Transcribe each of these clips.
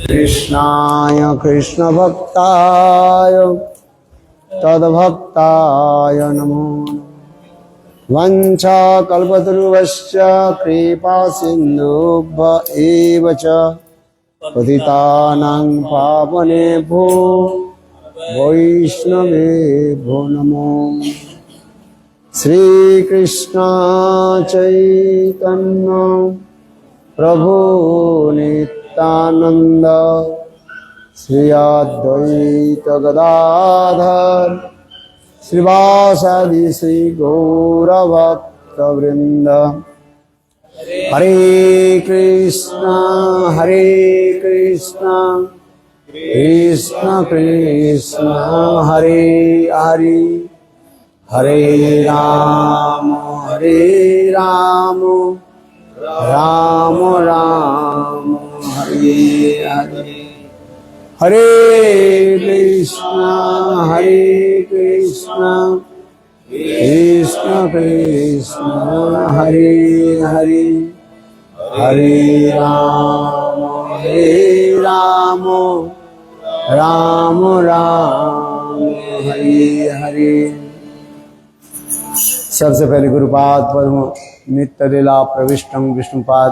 कृष्णाय कृष्णभक्ताय तद्भक्ताय नमो वंशाकल्पतरुश्च कृपा सिन्धुभ्य एव च पतितानां पावनेभ्यो वैष्णवेभ्यो नमो। श्रीकृष्ण चैतन्य प्रभु नित्यानंद श्री अद्वैत गदाधर श्रीवासादि श्री गौरभक्तवृंद। हरे कृष्णा कृष्ण कृष्ण हरे हरे हरे राम राम राम हरे हरे हरे कृष्णा कृष्ण कृष्ण हरे हरे हरे राम राम राम हरे हरे। सबसे पहले गुरुपाद पद्म नित्य लीला प्रविष्टं विष्णुपाद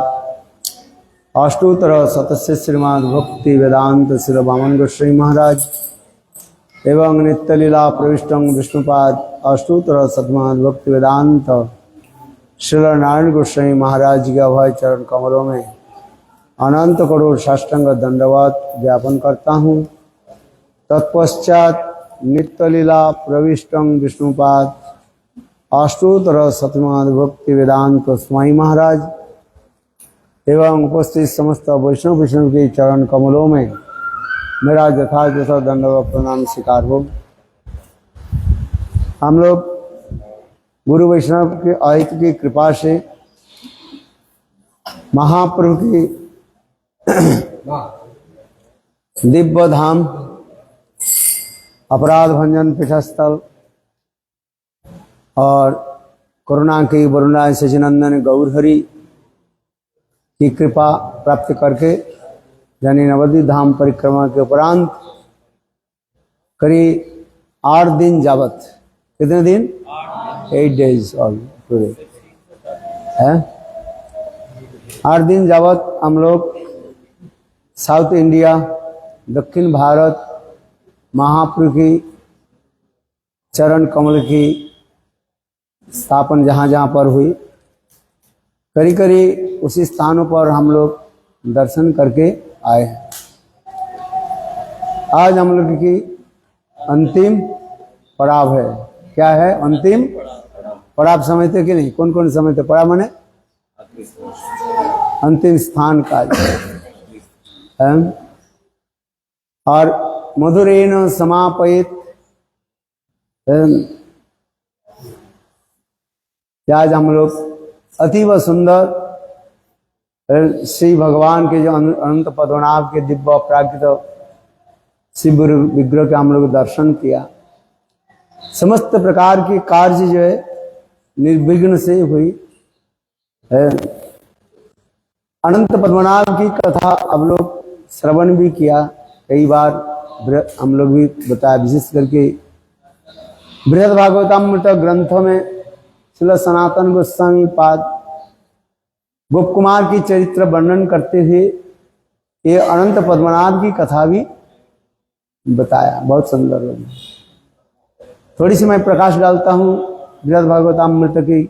अष्टोत्तर शतस्य श्रीमद् भक्ति वेदांत श्री वामन गोस्वामी महाराज एवं नित्य लीला प्रविष्टं विष्णुपाद अष्टोत्तर शतमद् भक्ति वेदांत श्री नारायण गोस्वामी महाराज के अभय चरण कमलों में अनंत करोड़ साष्टांग दंडवत ज्ञापन करता हूँ। तत्पश्चात नित्य लीला प्रविष्टं विष्णुपाद अष्टोत्तर शतमद् भक्ति वेदांत स्वामी महाराज एवं उपस्थित समस्त वैष्णव के चरण कमलों में मेरा यथायथ दंडवत प्रणाम स्वीकार हो। हम लोग गुरु वैष्णव के आयत की कृपा से महाप्रभु की दिव्य धाम अपराध भंजन पीठस्थल और करुणा की वरुणा सचिनंदन गौरहरि की कृपा प्राप्त करके यानी नवद्वीप धाम परिक्रमा के उपरांत करीब 8 दिन जावत, कितने दिन? 8 days और टुडे है 8 दिन जावत हम लोग साउथ इंडिया दक्षिण भारत महाप्रभु की चरण कमल की स्थापन जहाँ जहाँ पर हुई करीब उसी स्थानों पर हम लोग दर्शन करके आए हैं। आज हम लोग की अंतिम पड़ाव है। क्या है? अंतिम पड़ाव समझते कि नहीं? कौन कौन समझते? पड़ाव माने अंतिम स्थान का है। और मधुरेण समापयित आज हम लोग अतीव सुंदर श्री भगवान के जो अनंत पद्मनाभ के दिव्य प्राकृत शिव विग्रह के हम लोग दर्शन किया। समस्त प्रकार के कार्य जो है निर्विघ्न से हुई है। अनंत पद्मनाभ की कथा अब लोग श्रवण भी किया कई बार, हम लोग भी बताया। विशेष करके बृहद भागवतामृत ग्रंथों में श्रील सनातन गोस्वामी पाद गोप कुमार की चरित्र वर्णन करते हुए ये अनंत पद्मनाभ की कथा भी बताया। बहुत सुंदर लगी। थोड़ी सी मैं प्रकाश डालता हूँ बृहद भागवतामृत की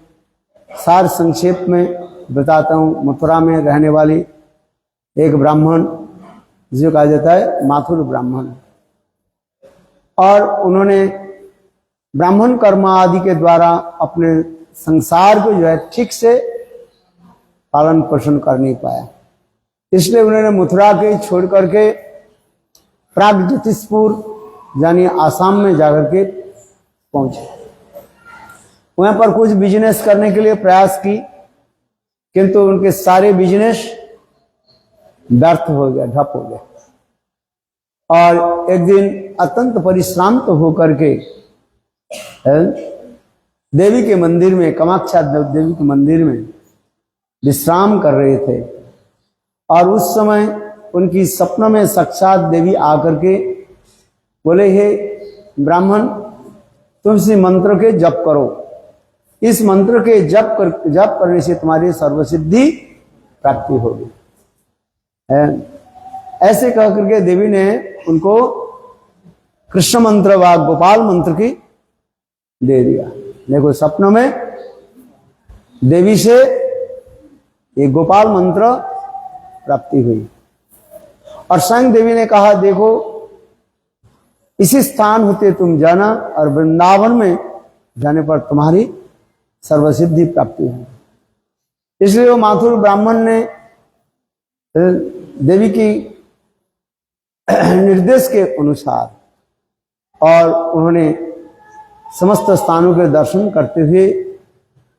सार संक्षेप में बताता हूँ। मथुरा में रहने वाली एक ब्राह्मण जिसे कहा जाता है माथुर ब्राह्मण, और उन्होंने ब्राह्मण कर्म आदि के द्वारा अपने संसार को जो है ठीक से पालन पोषण कर नहीं पाया। इसलिए उन्होंने मथुरा के छोड़ करके प्राग ज्योतिषपुर यानी आसाम में जाकर के पहुंचे। वहां पर कुछ बिजनेस करने के लिए प्रयास की, किंतु उनके सारे बिजनेस व्यर्थ हो गया, ठप हो गया। और एक दिन अत्यंत परिश्रांत होकर के देवी के मंदिर में, कामाख्या देवी के मंदिर में विश्राम कर रहे थे। और उस समय उनकी सपनों में साक्षात देवी आकर के बोले, हे ब्राह्मण, तुम इस मंत्र के जप करो, इस मंत्र के जप करने से तुम्हारी सर्वसिद्धि प्राप्ति होगी। ऐसे कह करके देवी ने उनको कृष्ण मंत्र व गोपाल मंत्र की दे दिया। देखो, सपनों में देवी से ये गोपाल मंत्र प्राप्ति हुई। और स्वयं देवी ने कहा, देखो, इसी स्थान होते तुम जाना और वृंदावन में जाने पर तुम्हारी सर्वसिद्धि प्राप्ति है। इसलिए वो माथुर ब्राह्मण ने देवी की निर्देश के अनुसार और उन्होंने समस्त स्थानों के दर्शन करते हुए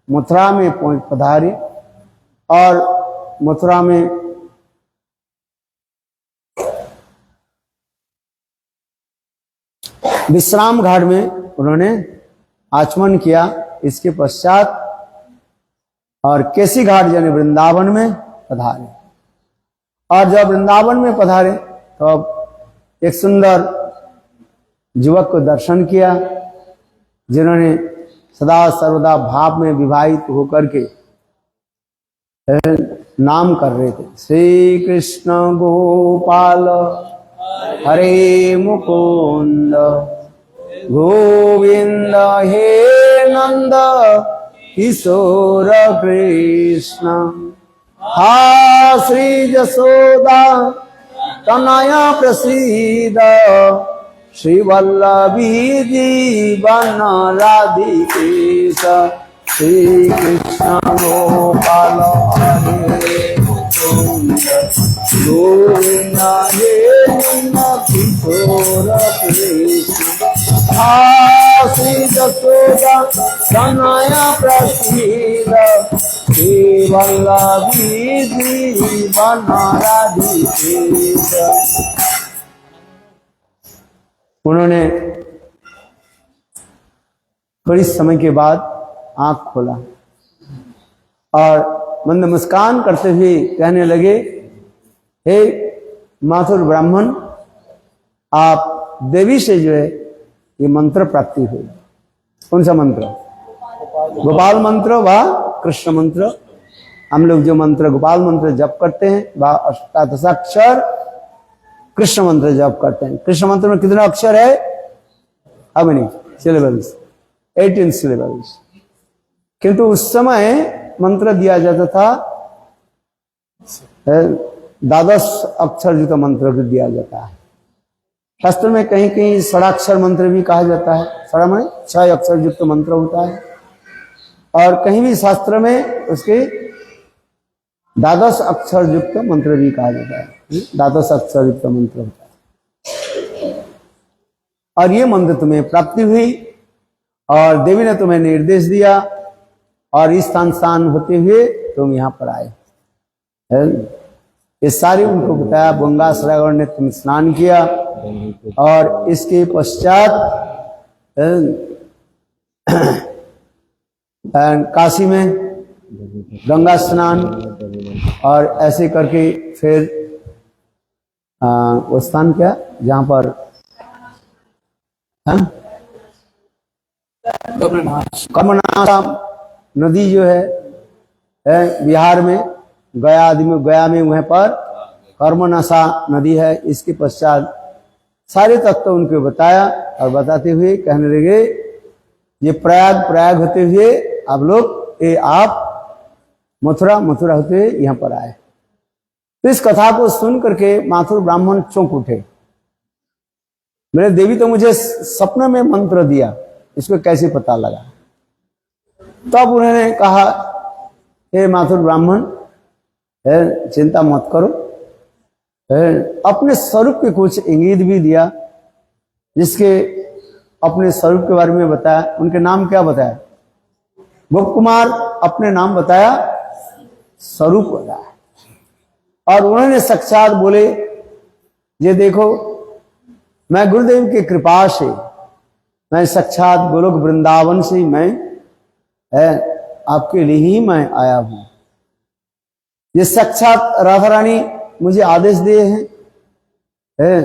मथुरा में पधारे और मथुरा में विश्राम घाट में उन्होंने आचमन किया। इसके पश्चात और केसी घाट यानी वृंदावन में पधारे। और जब वृंदावन में पधारे तो अब एक सुंदर युवक को दर्शन किया, जिन्होंने सदा सर्वदा भाव में विवाहित होकर के नाम कर रहे थे, श्री कृष्ण गोपाल हरे मुकुंद गोविंद हे नंद किशोर कृष्ण, हा श्री जसोदा तनया प्रसीद, श्री वल्लभी जीवन राधिकेश, श्री कृष्ण गोपाल हरे मुकुंद गोविंद हे नंद किशोर कृष्ण, हा श्री जसोदा तनया प्रसीद, श्री वल्लभी जीवन राधिकेश। उन्होंने थोड़ी समय के बाद आंख खोला और मंद मुस्कान करते हुए कहने लगे, हे माथुर ब्राह्मण, आप देवी से जो है ये मंत्र प्राप्ति हुई। कौन सा मंत्र? गोपाल मंत्र व कृष्ण मंत्र। हम लोग जो मंत्र गोपाल मंत्र जप करते हैं वह अष्टादशाक्षर कृष्ण मंत्र जप करते हैं। कृष्ण मंत्र में कितने अक्षर है? अब नहीं, सिलेबल्स 18 सिलेबल्स। किंतु उस समय मंत्र दिया जाता था 12 अक्षर युक्त मंत्र भी दिया जाता है। शास्त्र में कहीं कहीं षडाक्षर मंत्र भी कहा जाता है। षड़ा में 6 अक्षर युक्त मंत्र होता है। और कहीं भी शास्त्र में उसके 12 अक्षर युक्त मंत्र भी कहा जाता है। 12 अक्षर युक्त मंत्र होता है। और ये मंत्र तुम्हें प्राप्ति हुई और देवी ने तुम्हें निर्देश दिया और इस स्थान होते हुए तुम यहाँ पर आए। ये सारी उनको बताया। गंगा सागर ने तुम स्नान किया और इसके पश्चात काशी में गंगा स्नान और ऐसे करके फिर वो स्थान क्या जहां पर कर्मनाशा नदी जो है बिहार में गया में वहां पर कर्मनाशा नदी है। इसके पश्चात सारे तत्व उनको बताया और बताते हुए कहने लगे, ये प्रयाग होते हुए आप लोग आप मथुरा होते हुए यहाँ पर आए। तो इस कथा को सुन करके माथुर ब्राह्मण चौंक उठे। मेरे देवी तो मुझे सपने में मंत्र दिया, इसको कैसे पता लगा? तब उन्होंने कहा, हे माथुर ब्राह्मण, चिंता मत करो, अपने स्वरूप के कुछ इंगित भी दिया, जिसके अपने स्वरूप के बारे में बताया। उनके नाम क्या बताया? गोप कुमार अपने नाम बताया, स्वरूप बताया। और उन्होंने साक्षात बोले, ये देखो, मैं गुरुदेव की कृपा से मैं साक्षात गोलोक वृंदावन से मैं आपके लिए ही मैं आया हूं। ये साक्षात राधा रानी मुझे आदेश दिए हैं,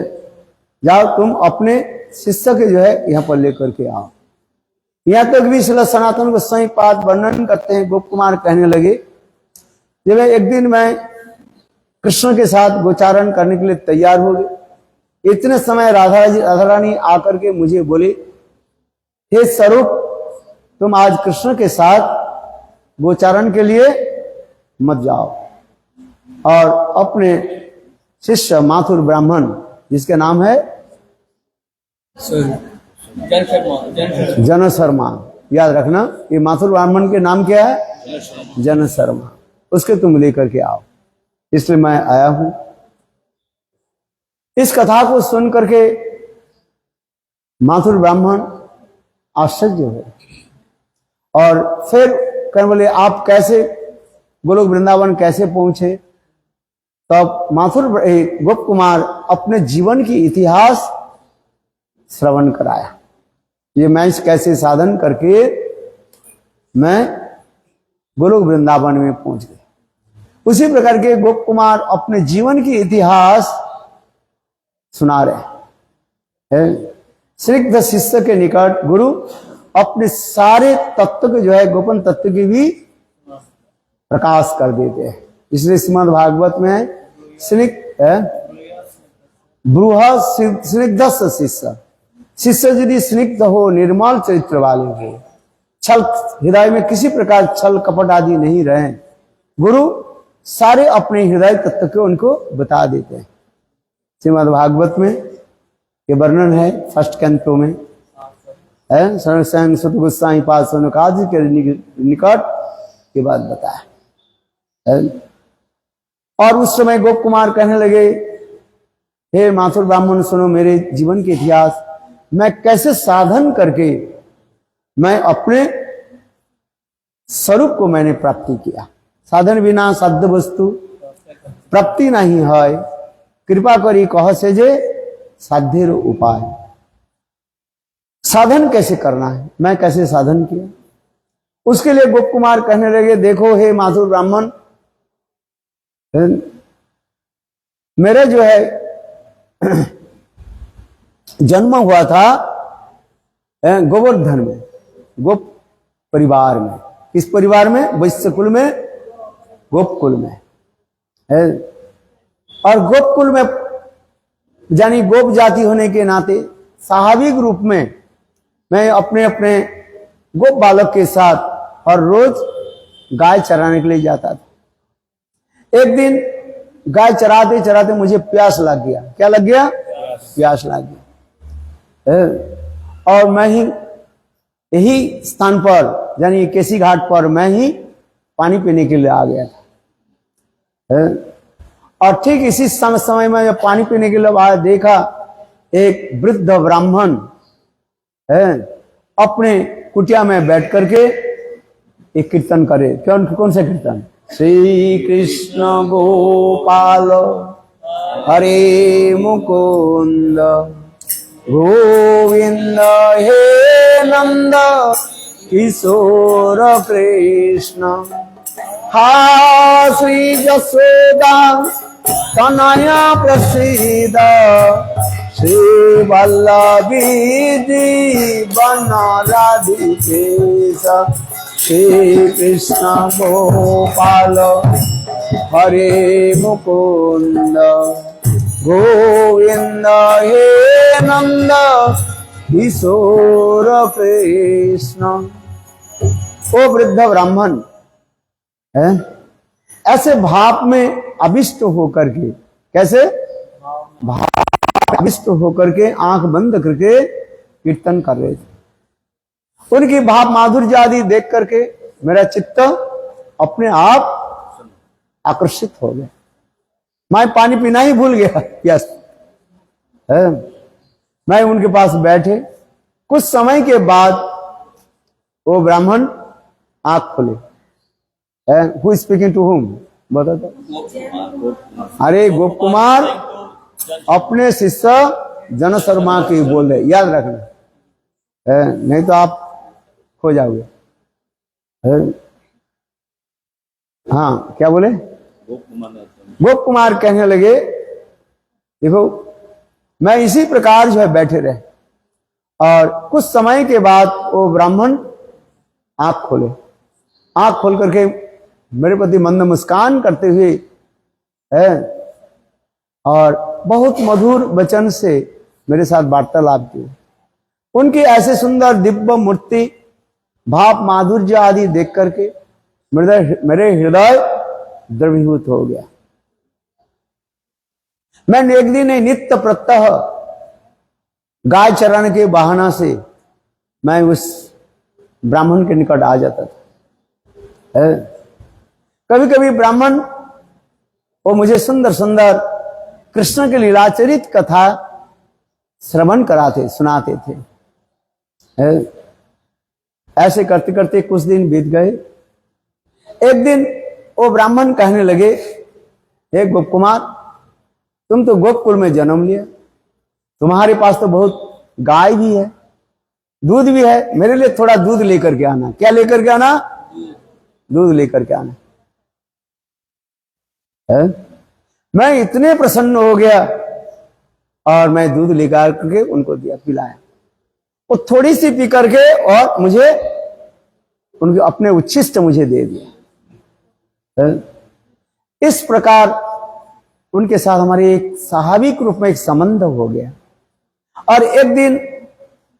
जाओ तुम अपने शिष्य के जो है यहाँ पर लेकर के आओ। यहाँ तक भी श्रील सनातन गोस्वामी पाद वर्णन करते हैं। गोप कुमार कहने लगे, जब एक दिन मैं कृष्ण के साथ गोचारण करने के लिए तैयार हो गए, इतने समय राधा रानी आकर के मुझे बोले, हे स्वरूप तुम आज कृष्ण के साथ गोचारण के लिए मत जाओ, और अपने शिष्य माथुर ब्राह्मण जिसके नाम है जन शर्मा, याद रखना ये माथुर ब्राह्मण के नाम क्या है, जन शर्मा, उसके तुम लेकर के आओ। इसलिए मैं आया हूं। इस कथा को सुन करके माथुर ब्राह्मण आश्चर्य हो, और फिर कहने बोले, आप कैसे गोलोक वृंदावन कैसे पहुंचे? तब माथुर गोप कुमार अपने जीवन की इतिहास श्रवण कराया। ये मैं कैसे साधन करके मैं गोलोक वृंदावन में पहुंच गए। उसी प्रकार के गोप कुमार अपने जीवन की इतिहास सुना रहे हैं। स्निग्ध शिष्य के निकट गुरु अपने सारे तत्व के जो है गोपन तत्व की भी प्रकाश कर देते हैं। इसलिए श्रीमद् भागवत में स्निग्ध शिष्य, शिष्य यदि स्निग्ध हो, निर्मल चरित्र वाले हो, छल हृदय में किसी प्रकार छल कपट आदि नहीं रहे, गुरु सारे अपने हृदय तत्व को उनको बता देते हैं। श्रीमद् भागवत में ये वर्णन है फर्स्ट कैंटो में, सत गोस्वामी पाद सनकादि के निकट ये बात बताया। और उस समय गोप कुमार कहने लगे, हे माथुर ब्राह्मण सुनो मेरे जीवन के इतिहास, मैं कैसे साधन करके मैं अपने स्वरूप को मैंने प्राप्ति किया। साधन बिना साध्य वस्तु प्राप्ति नहीं है, कृपा करी कह से जे साध्य उपाय। साधन कैसे करना है, मैं कैसे साधन किया, उसके लिए गोप कुमार कहने लगे, देखो हे माथुर ब्राह्मण, मेरे जो है जन्म हुआ था गोवर्धन में, गोप परिवार में। किस परिवार में? वैश्य कुल में, गोप कुल में है। और गोप कुल में यानी गोप जाति होने के नाते स्वाभाविक रूप में मैं अपने अपने गोप बालक के साथ हर रोज गाय चराने के लिए जाता था। एक दिन गाय चराते चराते मुझे प्यास लग गया। क्या लग गया? प्यास लग गया। और मैं ही यही स्थान पर यानी केसी घाट पर मैं ही पानी पीने के लिए आ गया था। और ठीक इसी समय में जब पानी पीने के लिए आया, देखा एक वृद्ध ब्राह्मण अपने कुटिया में बैठ करके एक कीर्तन करे। कौन सा कीर्तन? श्री कृष्ण गोपाल हरे मुकुंद गोविंद हे नंद किशोर कृष्ण हा श्री जसोदा तनया प्रसीद श्री वल्लभी जीवन राधिकेश श्री कृष्ण गोपाल हरे मुकुंद गोविंद हे नंद किशोर कृष्ण। ओ वृद्ध ब्राह्मण ऐसे भाव में अभिष्ट होकर के, कैसे भाव अभिष्ट होकर के आंख बंद करके कीर्तन कर रहे थे। उनकी भाव माधुर्य आदि देख करके मेरा चित्त अपने आप आकर्षित हो गया। मैं पानी पीना ही भूल गया। यस, मैं उनके पास बैठे। कुछ समय के बाद वो ब्राह्मण आंख खोले। Who speaking to whom? बता दो। अरे गोप कुमार अपने शिष्य जन शर्मा की बोल रहे, याद रखना, नहीं तो आप खो जाओगे। हाँ, क्या बोले? गोप कुमार कहने लगे, देखो मैं इसी प्रकार जो है बैठे रहे, और कुछ समय के बाद वो ब्राह्मण आंख खोले, आंख खोल करके मेरे प्रति मंद मुस्कान करते हुए है और बहुत मधुर वचन से मेरे साथ वार्तालाप की। उनकी ऐसे सुंदर दिव्य मूर्ति, भाव माधुर्य आदि देख करके मेरे हृदय द्रवीभूत हो गया। मैं एक दिन नित्य प्रत्यह गाय चराने के बहाना से मैं उस ब्राह्मण के निकट आ जाता था। कभी कभी ब्राह्मण वो मुझे सुंदर सुंदर कृष्ण के लीलाचरित कथा श्रवण कराते, सुनाते थे। ऐसे करते करते कुछ दिन बीत गए। एक दिन वो ब्राह्मण कहने लगे, हे गोप कुमार, तुम तो गोकुल में जन्म लिया, तुम्हारे पास तो बहुत गाय भी है, दूध भी है, मेरे लिए थोड़ा दूध लेकर के आना। क्या लेकर के आना? दूध लेकर के आना। है? मैं इतने प्रसन्न हो गया और मैं दूध लेकर के उनको दिया, पिलाया। वो थोड़ी सी पी करके और मुझे उनके अपने उच्छिष्ट मुझे दे दिया। है? इस प्रकार उनके साथ हमारे एक स्वाभाविक रूप में एक संबंध हो गया। और एक दिन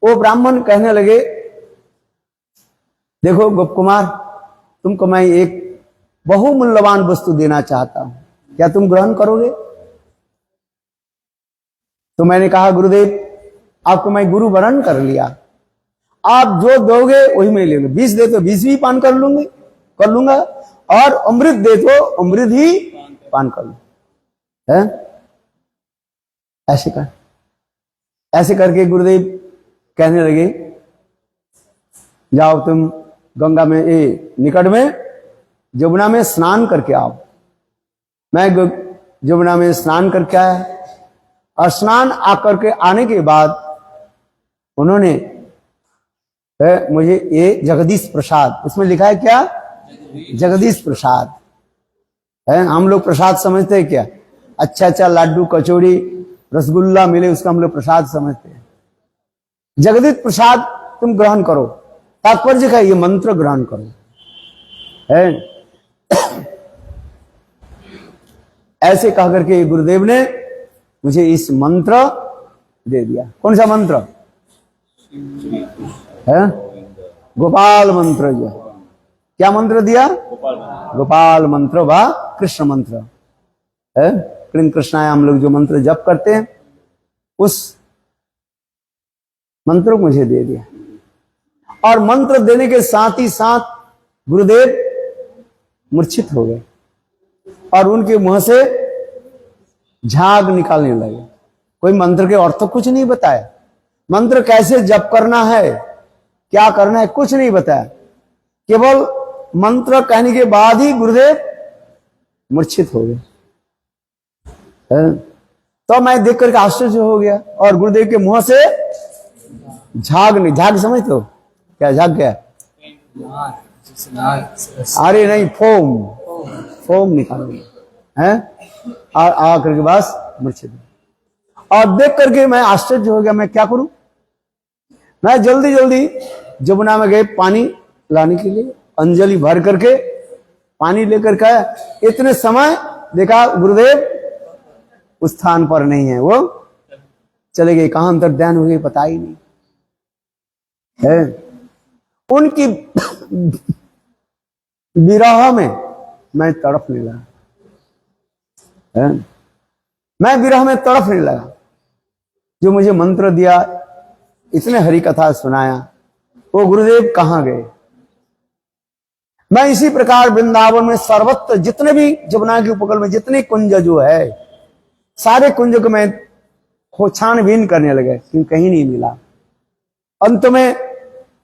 वो ब्राह्मण कहने लगे, देखो गोप कुमार, तुमको मैं एक बहुमूल्यवान वस्तु देना चाहता हूं, क्या तुम ग्रहण करोगे? तो मैंने कहा, गुरुदेव आपको मैं गुरु वरण कर लिया, आप जो दोगे वही मैं ले लूंगा। विष दे तो विष भी पान कर लूंगा, और अमृत दे तो अमृत ही पान कर लूंगा। ऐसे करके गुरुदेव कहने लगे, जाओ तुम गंगा में निकट में जमुना में स्नान करके आओ। मैं जमुना में स्नान करके आया, और स्नान आकर के आने के बाद उन्होंने मुझे ये जगदीश प्रसाद, उसमें लिखा है क्या? जगदीश प्रसाद। है, हम लोग प्रसाद समझते हैं क्या? अच्छा लड्डू कचौड़ी रसगुल्ला मिले उसका हम लोग प्रसाद समझते हैं। जगदीश प्रसाद तुम ग्रहण करो, तात्पर्य का ये मंत्र ग्रहण करो। है? ऐसे कह करके गुरुदेव ने मुझे इस मंत्र दे दिया। कौन सा मंत्र है? गोपाल मंत्र। जो क्या मंत्र दिया? गोपाल मंत्र व कृष्ण मंत्र है। कृष्णाय हम लोग जो मंत्र जप करते हैं, उस मंत्र को मुझे दे दिया। और मंत्र देने के साथ ही साथ गुरुदेव मूर्छित हो गए और उनके मुंह से झाग निकालने लगे। कोई मंत्र के अर्थ कुछ नहीं बताया, मंत्र कैसे जप करना है, क्या करना है, कुछ नहीं बताया। केवल मंत्र कहने के बाद ही गुरुदेव मूर्छित हो गए। तो मैं देख करके आश्चर्य हो गया, और गुरुदेव के मुंह से झाग समझते हो क्या? झाग क्या? अरे नहीं, फोम निकालोगे हैं, और आकर के बस मूर्छित। और देख करके मैं आश्चर्य हो गया, मैं क्या करूं? मैं जल्दी जल्दी जमुना में गए पानी लाने के लिए, अंजलि भर करके पानी लेकर के। इतने समय देखा गुरुदेव उस स्थान पर नहीं है, वो चले गए। कहां अंतर ध्यान हो गई पता ही नहीं है। उनकी विरह में मैं तड़पने लगा। मैं विरह में तड़पने लगा। जो मुझे मंत्र दिया, इतने हरि कथा सुनाया, वो गुरुदेव कहां गए? मैं इसी प्रकार वृंदावन में सर्वत्र जितने भी जमुना के उपकूल में जितने कुंज जो है, सारे कुंज को मैं छानबीन करने लगे, क्योंकि कहीं नहीं मिला। अंत में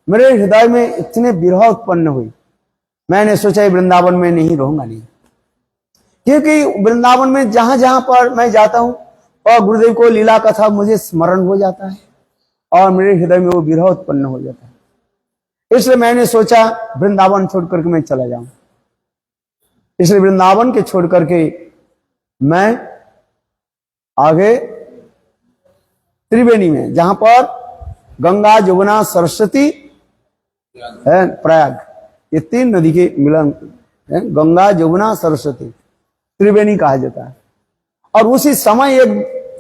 मेरे हृदय में इतने विरह उत्पन्न हुई, मैंने सोचा वृंदावन में नहीं रहूंगा नहीं, क्योंकि वृंदावन में जहां जहां पर मैं जाता हूं और गुरुदेव को लीला कथा मुझे स्मरण हो जाता है, और मेरे हृदय में वो विरह उत्पन्न हो जाता है। इसलिए मैंने सोचा वृंदावन छोड़ करके मैं चला जाऊं। इसलिए वृंदावन के छोड़ करके मैं आगे त्रिवेणी में, जहां पर गंगा, जमुना, सरस्वती है, प्रयाग, ये 3 नदी के मिलन है, गंगा, जमुना, सरस्वती, त्रिवेणी कहा जाता है। और उसी समय एक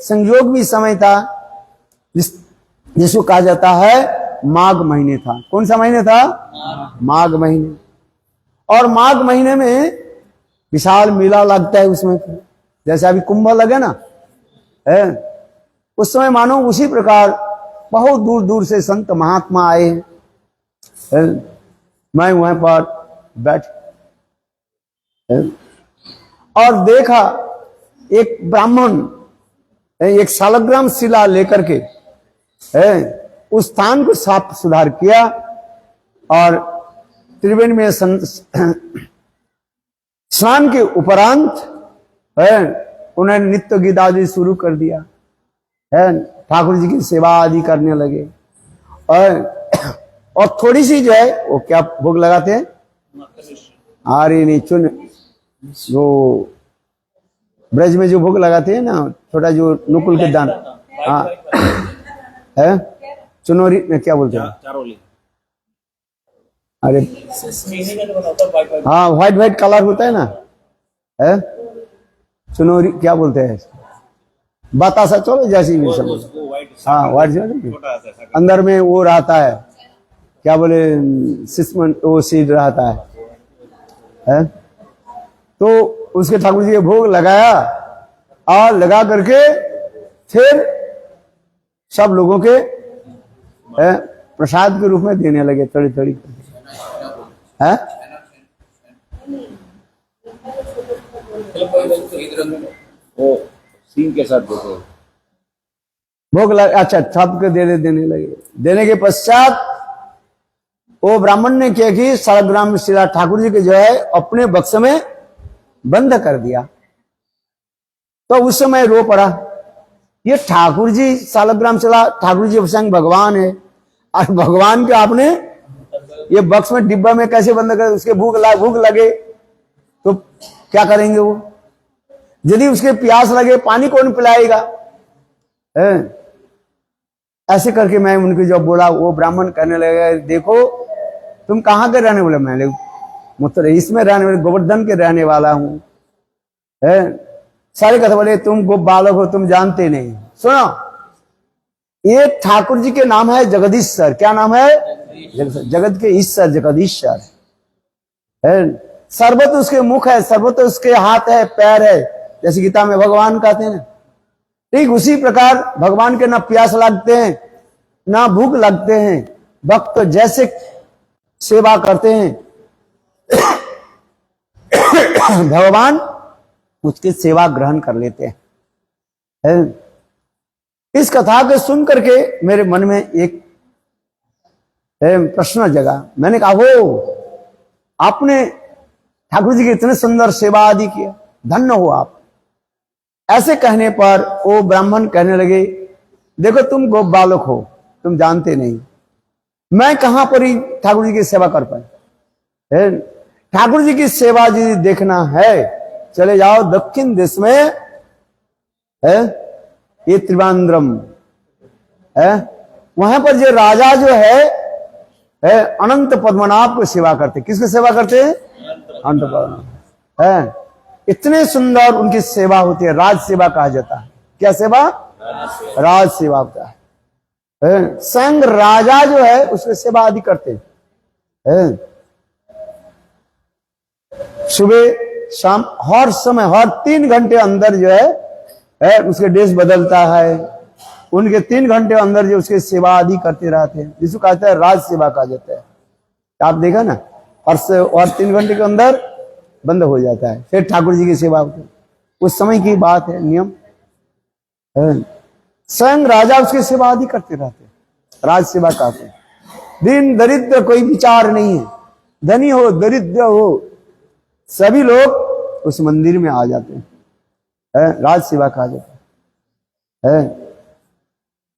संयोग भी समय था जिसको कहा जाता है माघ महीने था। कौन सा महीने था? माघ महीने। और माघ महीने में विशाल मेला लगता है उसमें, जैसे अभी कुंभ लगे ना है, उस समय मानो उसी प्रकार बहुत दूर दूर से संत महात्मा आए हैं। मैं वहां पर बैठ और देखा एक ब्राह्मण एक सालग्राम शिला लेकर के उस स्थान को साफ सुधार किया और त्रिवेणी में स्नान के उपरांत उन्होंने नित्य गीत आदि शुरू कर दिया है, ठाकुर जी की सेवा आदि करने लगे। और थोड़ी सी जो है वो क्या भोग लगाते हैं, अरे नहीं, चुन जो ब्रज में जो भोग लगाते हैं ना, छोटा जो नुकुल के दान, हाँ है, चुनौरी में क्या बोलते हैं, अरे हाँ व्हाइट व्हाइट कलर होता है ना, है चुनौरी क्या बोलते हैं, बतासा, चलो जैसी भी सब, हाँ व्हाइट, अंदर में वो रहता है, क्या बोले, सिस्मन, वो सीड रहता है? तो उसके ठाकुर जी के भोग लगाया और लगा करके फिर सब लोगों के प्रसाद के रूप में देने लगे, थोड़ी थोड़ी है। के साथ भोग लगा, अच्छा सबके देने लगे। देने के पश्चात वो ब्राह्मण ने क्या कि सालग्राम शिला ठाकुर जी के जो है अपने बक्स में बंद कर दिया। तो उस समय रो पड़ा, ये ठाकुर जी सालग्राम शिला, ठाकुर जी स्वयं भगवान है और भगवान के आपने ये बक्स में डिब्बा में कैसे बंद कर, उसके भूख लगे तो क्या करेंगे वो, यदि उसके प्यास लगे पानी कौन पिलाएगा? ऐसे करके मैं उनके जो बोला, वो ब्राह्मण कहने लगे, देखो तुम कहाँ के रहने वाले? मैं मतलब इसमें रहने वाले, गोवर्धन के रहने वाला हूं। सारे कथा बोले, तुम गोप बालक हो, तुम जानते नहीं। सुनो, ये ठाकुर जी के नाम है जगदीश्वर। क्या नाम है? जगत के ईश्वर, जगदीश्वर है। सर्वत उसके मुख है, सर्वत उसके हाथ है, पैर है, जैसे गीता में भगवान कहते हैं। ठीक उसी प्रकार भगवान के ना प्यास लगते हैं ना भूख लगते हैं, भक्त जैसे सेवा करते हैं भगवान उसकी सेवा ग्रहण कर लेते हैं। इस कथा को सुन करके मेरे मन में एक प्रश्न जगा। मैंने कहा, हो आपने ठाकुर जी की इतने सुंदर सेवा आदि किया, धन्य हो आप। ऐसे कहने पर वो ब्राह्मण कहने लगे, देखो तुम गोप बालक हो, तुम जानते नहीं, मैं कहां पर ही ठाकुर जी की सेवा कर पाए। ठाकुर जी की सेवा यदि देखना है, चले जाओ दक्षिण देश में है, ये त्रिवेंद्रम है, वहां पर जो राजा जो है अनंत पद्मनाभ को सेवा करते। किसको सेवा करते हैं? अनंत पद्मनाभ है। इतने सुंदर उनकी सेवा होती है, राज सेवा कहा जाता है। क्या सेवा? राज सेवा होता है। संग राजा जो है उसकी सेवा आदि करते हैं। सुबह शाम हर समय, हर 3 घंटे अंदर जो है उसके ड्रेस बदलता है, उनके 3 घंटे अंदर जो उसकी सेवा आदि करते रहते हैं, जिसको कहता है राज सेवा कहा जाता है। आप देखा ना, हर 3 घंटे के अंदर बंद हो जाता है, फिर ठाकुर जी की सेवा होती है। उस समय की बात है, नियम है। स्वयं राजा उसकी सेवा आदि करते रहते हैं, राज सेवा कहते हैं। दिन दरिद्र कोई विचार नहीं है, धनी हो दरिद्र हो सभी लोग उस मंदिर में आ जाते हैं। राज सेवा कहा जाता है।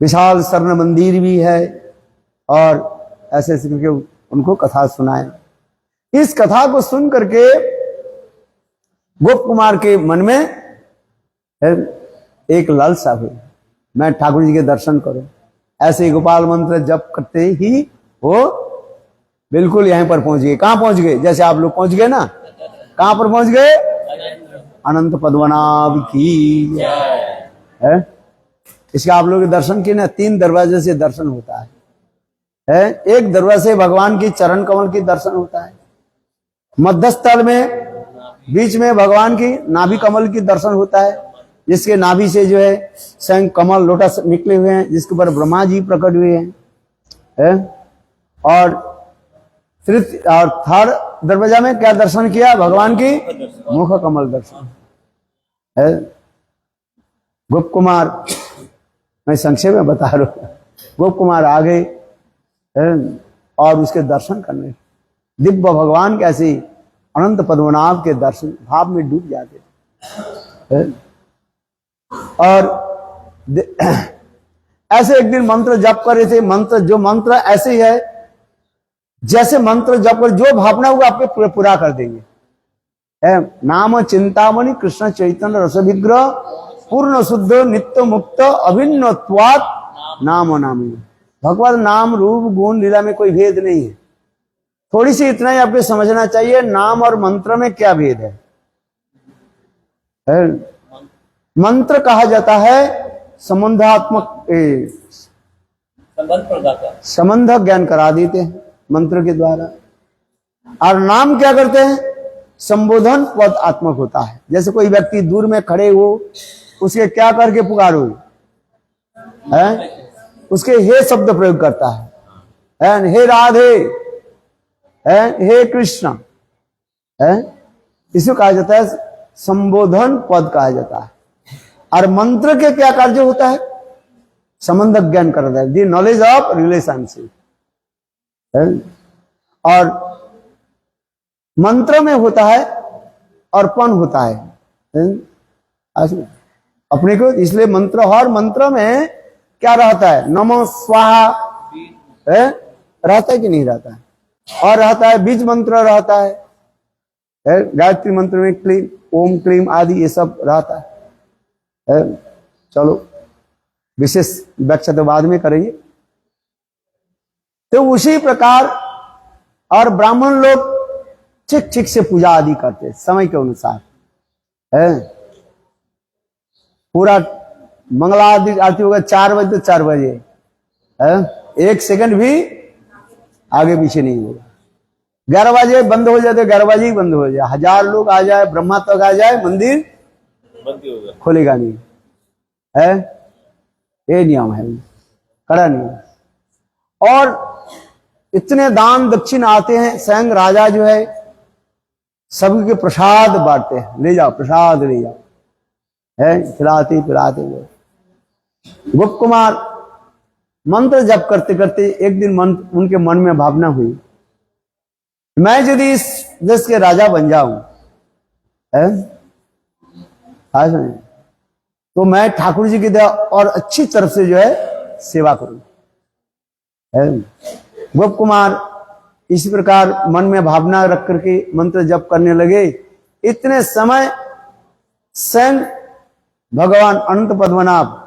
विशाल स्वर्ण मंदिर भी है और ऐसे ऐसे करके उनको कथा सुनाए। इस कथा को सुन करके गोप कुमार के मन में है, एक लालसा हुई मैं ठाकुर जी के दर्शन करूं। ऐसे ही गोपाल मंत्र जप करते ही वो बिल्कुल यहीं पर पहुंच गए। कहां पहुंच गए? जैसे आप लोग पहुंच गए ना, कहां पर पहुंच गए? अनंत पद्मनाभ की है। इसका आप लोग दर्शन किए ना, 3 दरवाजे से दर्शन होता है। एक दरवाजे से भगवान की चरण कमल की दर्शन होता है, मध्यस्थल में बीच में भगवान की नाभि कमल की दर्शन होता है, जिसके नाभि से जो है स्वयं कमल लोटस निकले हुए हैं, जिसके ऊपर ब्रह्मा जी प्रकट हुए हैं। और थर्ड दरवाजा में क्या दर्शन किया? भगवान की मुख कमल दर्शन है। गोप कुमार, मैं संक्षेप में बता रहा हूं, गोप कुमार आ गए और उसके दर्शन करने, दिव्य भगवान कैसे अनंत पद्मनाभ के दर्शन भाव में डूब जाते थे। और ऐसे एक दिन मंत्र जप कर रहे थे। मंत्र ऐसे ही है, जैसे मंत्र जप कर जो भावना हुआ आपके पूरा कर देंगे। नाम चिंतामणि कृष्ण चैतन्य रस विग्रह पूर्ण शुद्ध नित्य मुक्त अभिन्नत्वात् नाम नामी। भगवान नाम रूप गुण लीला में कोई भेद नहीं है। थोड़ी सी इतना ही आपको समझना चाहिए, नाम और मंत्र में क्या भेद है। मंत्र कहा जाता है संबंधात्मक, संबंध ज्ञान करा देते हैं मंत्र के द्वारा। और नाम क्या करते हैं? संबोधन पद आत्मक होता है। जैसे कोई व्यक्ति दूर में खड़े हो, उसके क्या करके पुकारो है? उसके हे शब्द प्रयोग करता है, हे राधे, हे कृष्ण, इसे कहा जाता है संबोधन पद कहा जाता है। और मंत्र के क्या कार्य होता है? संबंध ज्ञान करता है, दी नॉलेज ऑफ रिलेशनशिप। और मंत्र में होता है अर्पण होता है अपने को। इसलिए मंत्र, हर मंत्र में क्या रहता है? नमो स्वाहा रहता है कि नहीं रहता है? और रहता है बीज मंत्र रहता है, गायत्री मंत्र में क्लीम, ओम क्लीम आदि ये सब रहता है। चलो विशेष व्याख्या तो बाद में करेंगे। तो उसी प्रकार और ब्राह्मण लोग ठीक ठीक से पूजा आदि करते समय के अनुसार है। पूरा मंगला आरती होगा 4 बजे तो 4 बजे है, 1 सेकंड भी आगे पीछे नहीं होगा। 11 बजे बंद हो जाए तो 11 बजे ही बंद हो जाए। 1000 लोग आ जाए, ब्रह्मा तक आ जाए, मंदिर बंद खोलेगा नहीं है। ये नियम है, कड़ा नियम। और इतने दान दक्षिण आते हैं, स्वयं राजा जो है सबके प्रसाद बांटते हैं, ले जाओ प्रसाद ले जाओ, है खिलाते पिलाते हुए। गोप कुमार मंत्र जप करते करते एक दिन उनके मन में भावना हुई, मैं यदि इस देश के राजा बन जाऊं तो मैं ठाकुर जी की दया और अच्छी तरफ से जो है सेवा करूं। गोप कुमार इस प्रकार मन में भावना रख करके मंत्र जप करने लगे। इतने समय स्वयं भगवान अनंत पद्मनाभ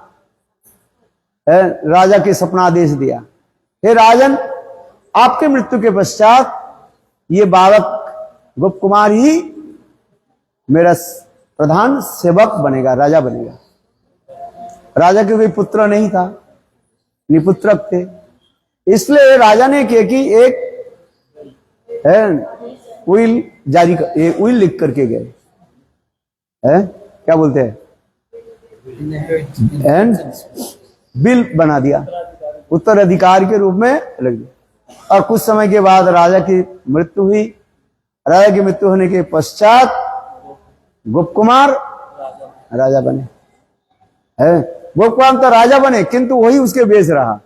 राजा के सपना आदेश दिया, हे राजन, आपके मृत्यु के पश्चात ये बालक गोप कुमार ही मेरा प्रधान सेवक बनेगा, राजा बनेगा। राजा के कोई पुत्र नहीं था, निपुत्रक थे। इसलिए राजा ने किया कि एक विल जारी कर, विल लिख करके गए, क्या बोलते हैं, एंड बिल बना दिया, उत्तराधिकारी के रूप में लग दिया। और कुछ समय के बाद राजा की मृत्यु हुई। राजा की मृत्यु होने के पश्चात गोप कुमार राजा बने। गोप कुमार तो राजा बने, किंतु वही उसके वेश रहा,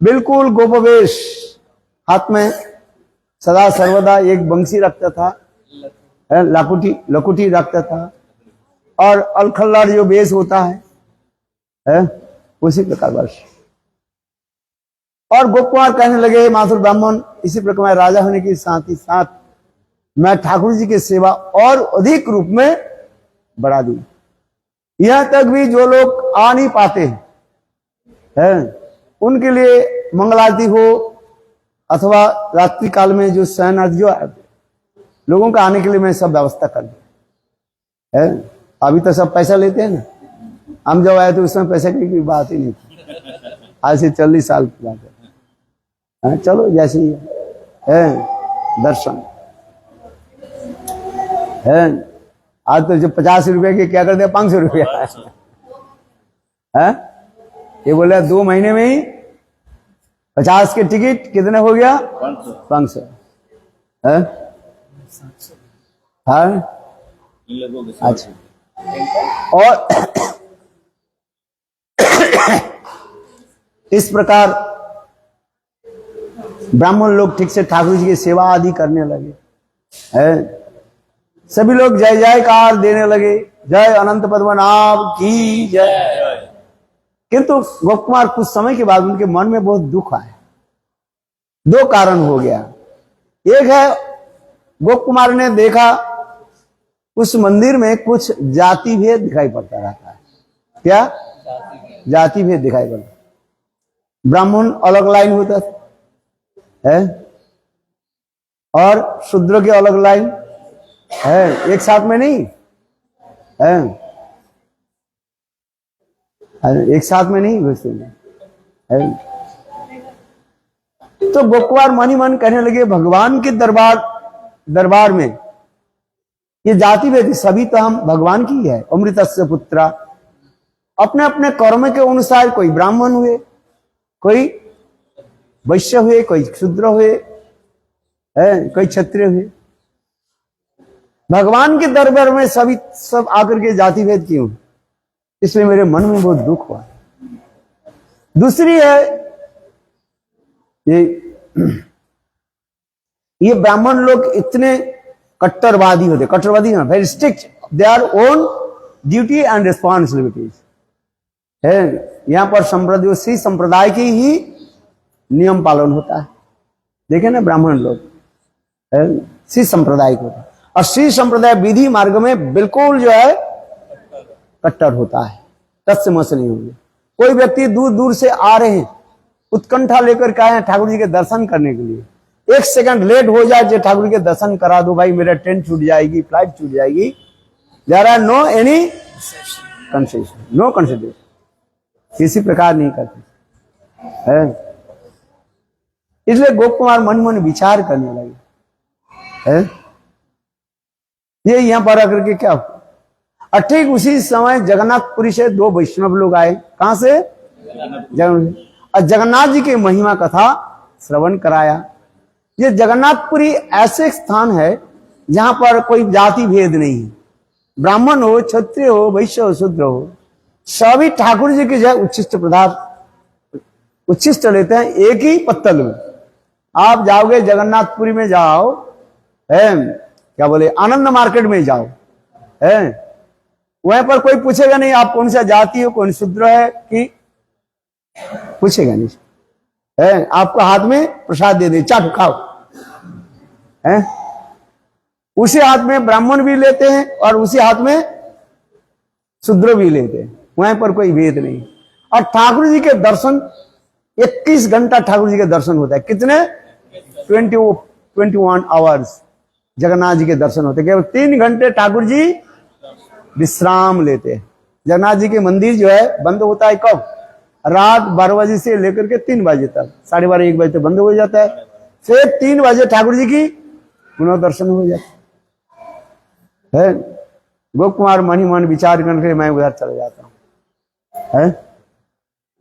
बिल्कुल गोप वेश। हाथ में सदा सर्वदा एक बंसी रखता था, लकुटी रखता था, और अलखल्लाड़ जो वेश होता है उसी प्रकार वर्ष। और गोप कुमार कहने लगे, माथुर ब्राह्मण, इसी प्रकार राजा होने के साथ ही साथ मैं ठाकुर जी की सेवा और अधिक रूप में बढ़ा दी। यहां तक भी जो लोग आ नहीं पाते हैं, उनके लिए मंगल आरती हो अथवा रात्रि काल में जो शयन आदि जो लोगों का आने के लिए मैं सब व्यवस्था कर दूं है। अभी तो सब पैसा लेते हैं ना, हम जब आए तो उस समय पैसे की बात ही नहीं थी, आज से 40 साल की बात है। चलो जैसे ही है दर्शन है। आज तो जो 50 रुपए के क्या कर दिया 500 रुपया है। ये बोले 2 महीने में ही 50 के टिकट कितने हो गया 500 है। हाँ अच्छा, और इस प्रकार ब्राह्मण लोग ठीक से ठाकुर जी की सेवा आदि करने लगे है। सभी लोग जय जयकार देने लगे, जय अनंत पद्मनाभ की जय। किंतु गोप कुमार कुछ समय के बाद उनके मन में बहुत दुख आया। 2 कारण हो गया। एक है गोप कुमार ने देखा उस मंदिर में कुछ जाति भेद दिखाई पड़ता रहता है। क्या जाति भेद दिखाई पड़ता, ब्राह्मण अलग लाइन होता है और शूद्र के अलग लाइन है, एक साथ में नहीं है, एक साथ में नहीं घुसते है। तो गोप कुमार मन ही मन कहने लगे भगवान के दरबार में ये जाति भेद सभी तो हम भगवान की है। अमृतस्य पुत्रा, अपने अपने कर्म के अनुसार कोई ब्राह्मण हुए, कोई वैश्य हुए, कोई शूद्र हुए है, कोई क्षत्रिय हुए। भगवान के दरबार में सब आकर के जाति भेद क्यों? इसलिए मेरे मन में बहुत दुख हुआ। दूसरी है ये ब्राह्मण लोग इतने कट्टरवादी होते, कट्टरवादी ना, very strict, they our own duty and responsibilities है। यहां पर श्री संप्रदाय की ही नियम पालन होता है। देखे ना ब्राह्मण लोग श्री संप्रदाय को, और श्री संप्रदाय विधि मार्ग में बिल्कुल जो है कट्टर होता है, तत्से मस नहीं होंगे। कोई व्यक्ति दूर दूर से आ रहे हैं, उत्कंठा लेकर के आए हैं ठाकुर जी के दर्शन करने के लिए, 1 सेकंड लेट हो जाए जो ठाकुर जी के दर्शन करा दो भाई, मेरा ट्रेन छूट जाएगी, फ्लाइट छूट जाएगी, there are no any concession, no consideration, किसी प्रकार नहीं करते है। इसलिए गोप कुमार मन मन विचार करने लगे है। ये यहां पर आकर के क्या हुआ, और ठीक उसी समय जगन्नाथपुरी से 2 वैष्णव लोग आए। कहां से? और जगन्नाथ जी की महिमा कथा श्रवण कराया। ये जगन्नाथपुरी ऐसे स्थान है जहां पर कोई जाति भेद नहीं है, ब्राह्मण हो, क्षत्रिय हो, वैश्य हो, शूद्र हो, सभी ठाकुर जी की जय उच्छिष्ट पदार्थ उच्छिष्ट लेते हैं एक ही पत्तल में। आप जाओगे जगन्नाथपुरी में जाओ है, क्या बोले, आनंद मार्केट में जाओ है, वहां पर कोई पूछेगा नहीं आप कौन सा जाति हो, कौन शूद्र है, कि पूछेगा नहीं है। आपको हाथ में प्रसाद दे दे, चाट खाओ है। उसी हाथ में ब्राह्मण भी लेते हैं और उसी हाथ में शूद्र भी लेते हैं, वहां पर कोई भेद नहीं। और ठाकुर जी के दर्शन 21 घंटा ठाकुर जी के दर्शन होता है। कितने? 21 आवर्स जगन्नाथ जी के दर्शन होते हैं। केवल 3 घंटे ठाकुर जी विश्राम लेते हैं। जगन्नाथ जी के मंदिर जो है बंद होता है कब? रात 12 बजे से लेकर के 3 बजे तक, 12:30 1 बजे तक बंद हो जाता है। फिर 3 बजे ठाकुर जी की पुनः दर्शन हो जाता है। गोप कुमार मन ही मन विचार करके मैं उधर चला जाता हूं है,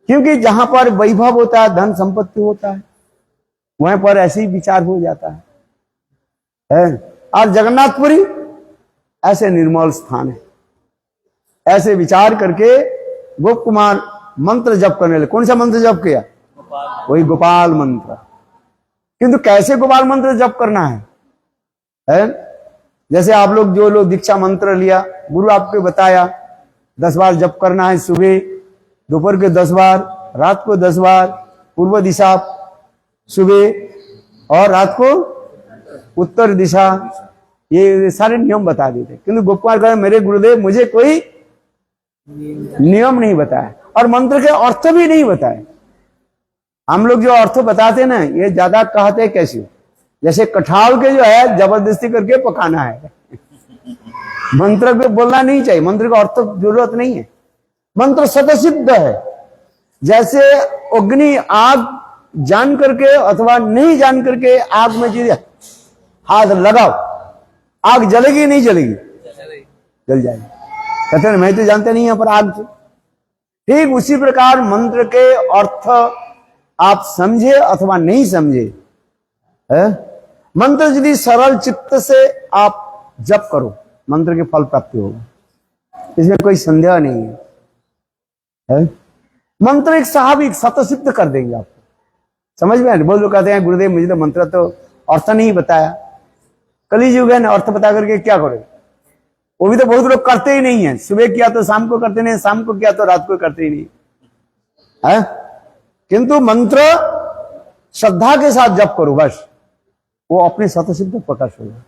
क्योंकि जहां पर वैभव होता है, धन संपत्ति होता है, वहां पर ऐसे ही विचार हो जाता है। और जगन्नाथपुरी ऐसे निर्मल स्थान है। ऐसे विचार करके गोप कुमार मंत्र जप करने लगे। कौन सा मंत्र जप किया? वही गोपाल मंत्र। किंतु कैसे गोपाल मंत्र जप करना है? जैसे आप लोग जो लोग दीक्षा मंत्र लिया, गुरु आपको बताया 10 बार जप करना है, सुबह दोपहर के 10 बार, रात को 10 बार, पूर्व दिशा सुबह और रात को उत्तर दिशा, ये सारे नियम बता देते। किंतु गोप कुमार कहे मेरे गुरुदेव मुझे कोई नियम नहीं बताया और मंत्र के अर्थ भी नहीं बताए। हम लोग जो अर्थ बताते ना, ये ज्यादा कहते कैसे, जैसे कठाल के जो है जबरदस्ती करके पकाना है। मंत्र को बोलना नहीं चाहिए, मंत्र का अर्थ जरूरत नहीं है। मंत्र स्वतःसिद्ध है। जैसे अग्नि आग जान करके अथवा नहीं जान करके आग में चीज हाथ लगाओ, आग जलेगी नहीं जलेगी? जल जाएगी। कहते हैं मैं तो जानते नहीं यहाँ पर आग से। ठीक उसी प्रकार मंत्र के अर्थ आप समझे अथवा नहीं समझे, है? मंत्र यदि सरल चित्त से आप जप करो, मंत्र के फल प्राप्ति होगा, इसमें कोई संदेह नहीं है। मंत्र एक स्वाभाविक स्वतःसिद्ध कर देंगे आपको। समझ में? बहुत लोग कहते हैं गुरुदेव मुझे तो मंत्र तो अर्थ नहीं बताया। कली युग है ना, अर्थ बता करके क्या करोगे? वो भी तो बहुत लोग करते ही नहीं है। सुबह किया तो शाम को करते नहीं, शाम को किया तो रात को करते ही नहीं है। किंतु मंत्र श्रद्धा के साथ जप करो, बस वो अपने स्वतःसिद्ध प्रकाश होगा।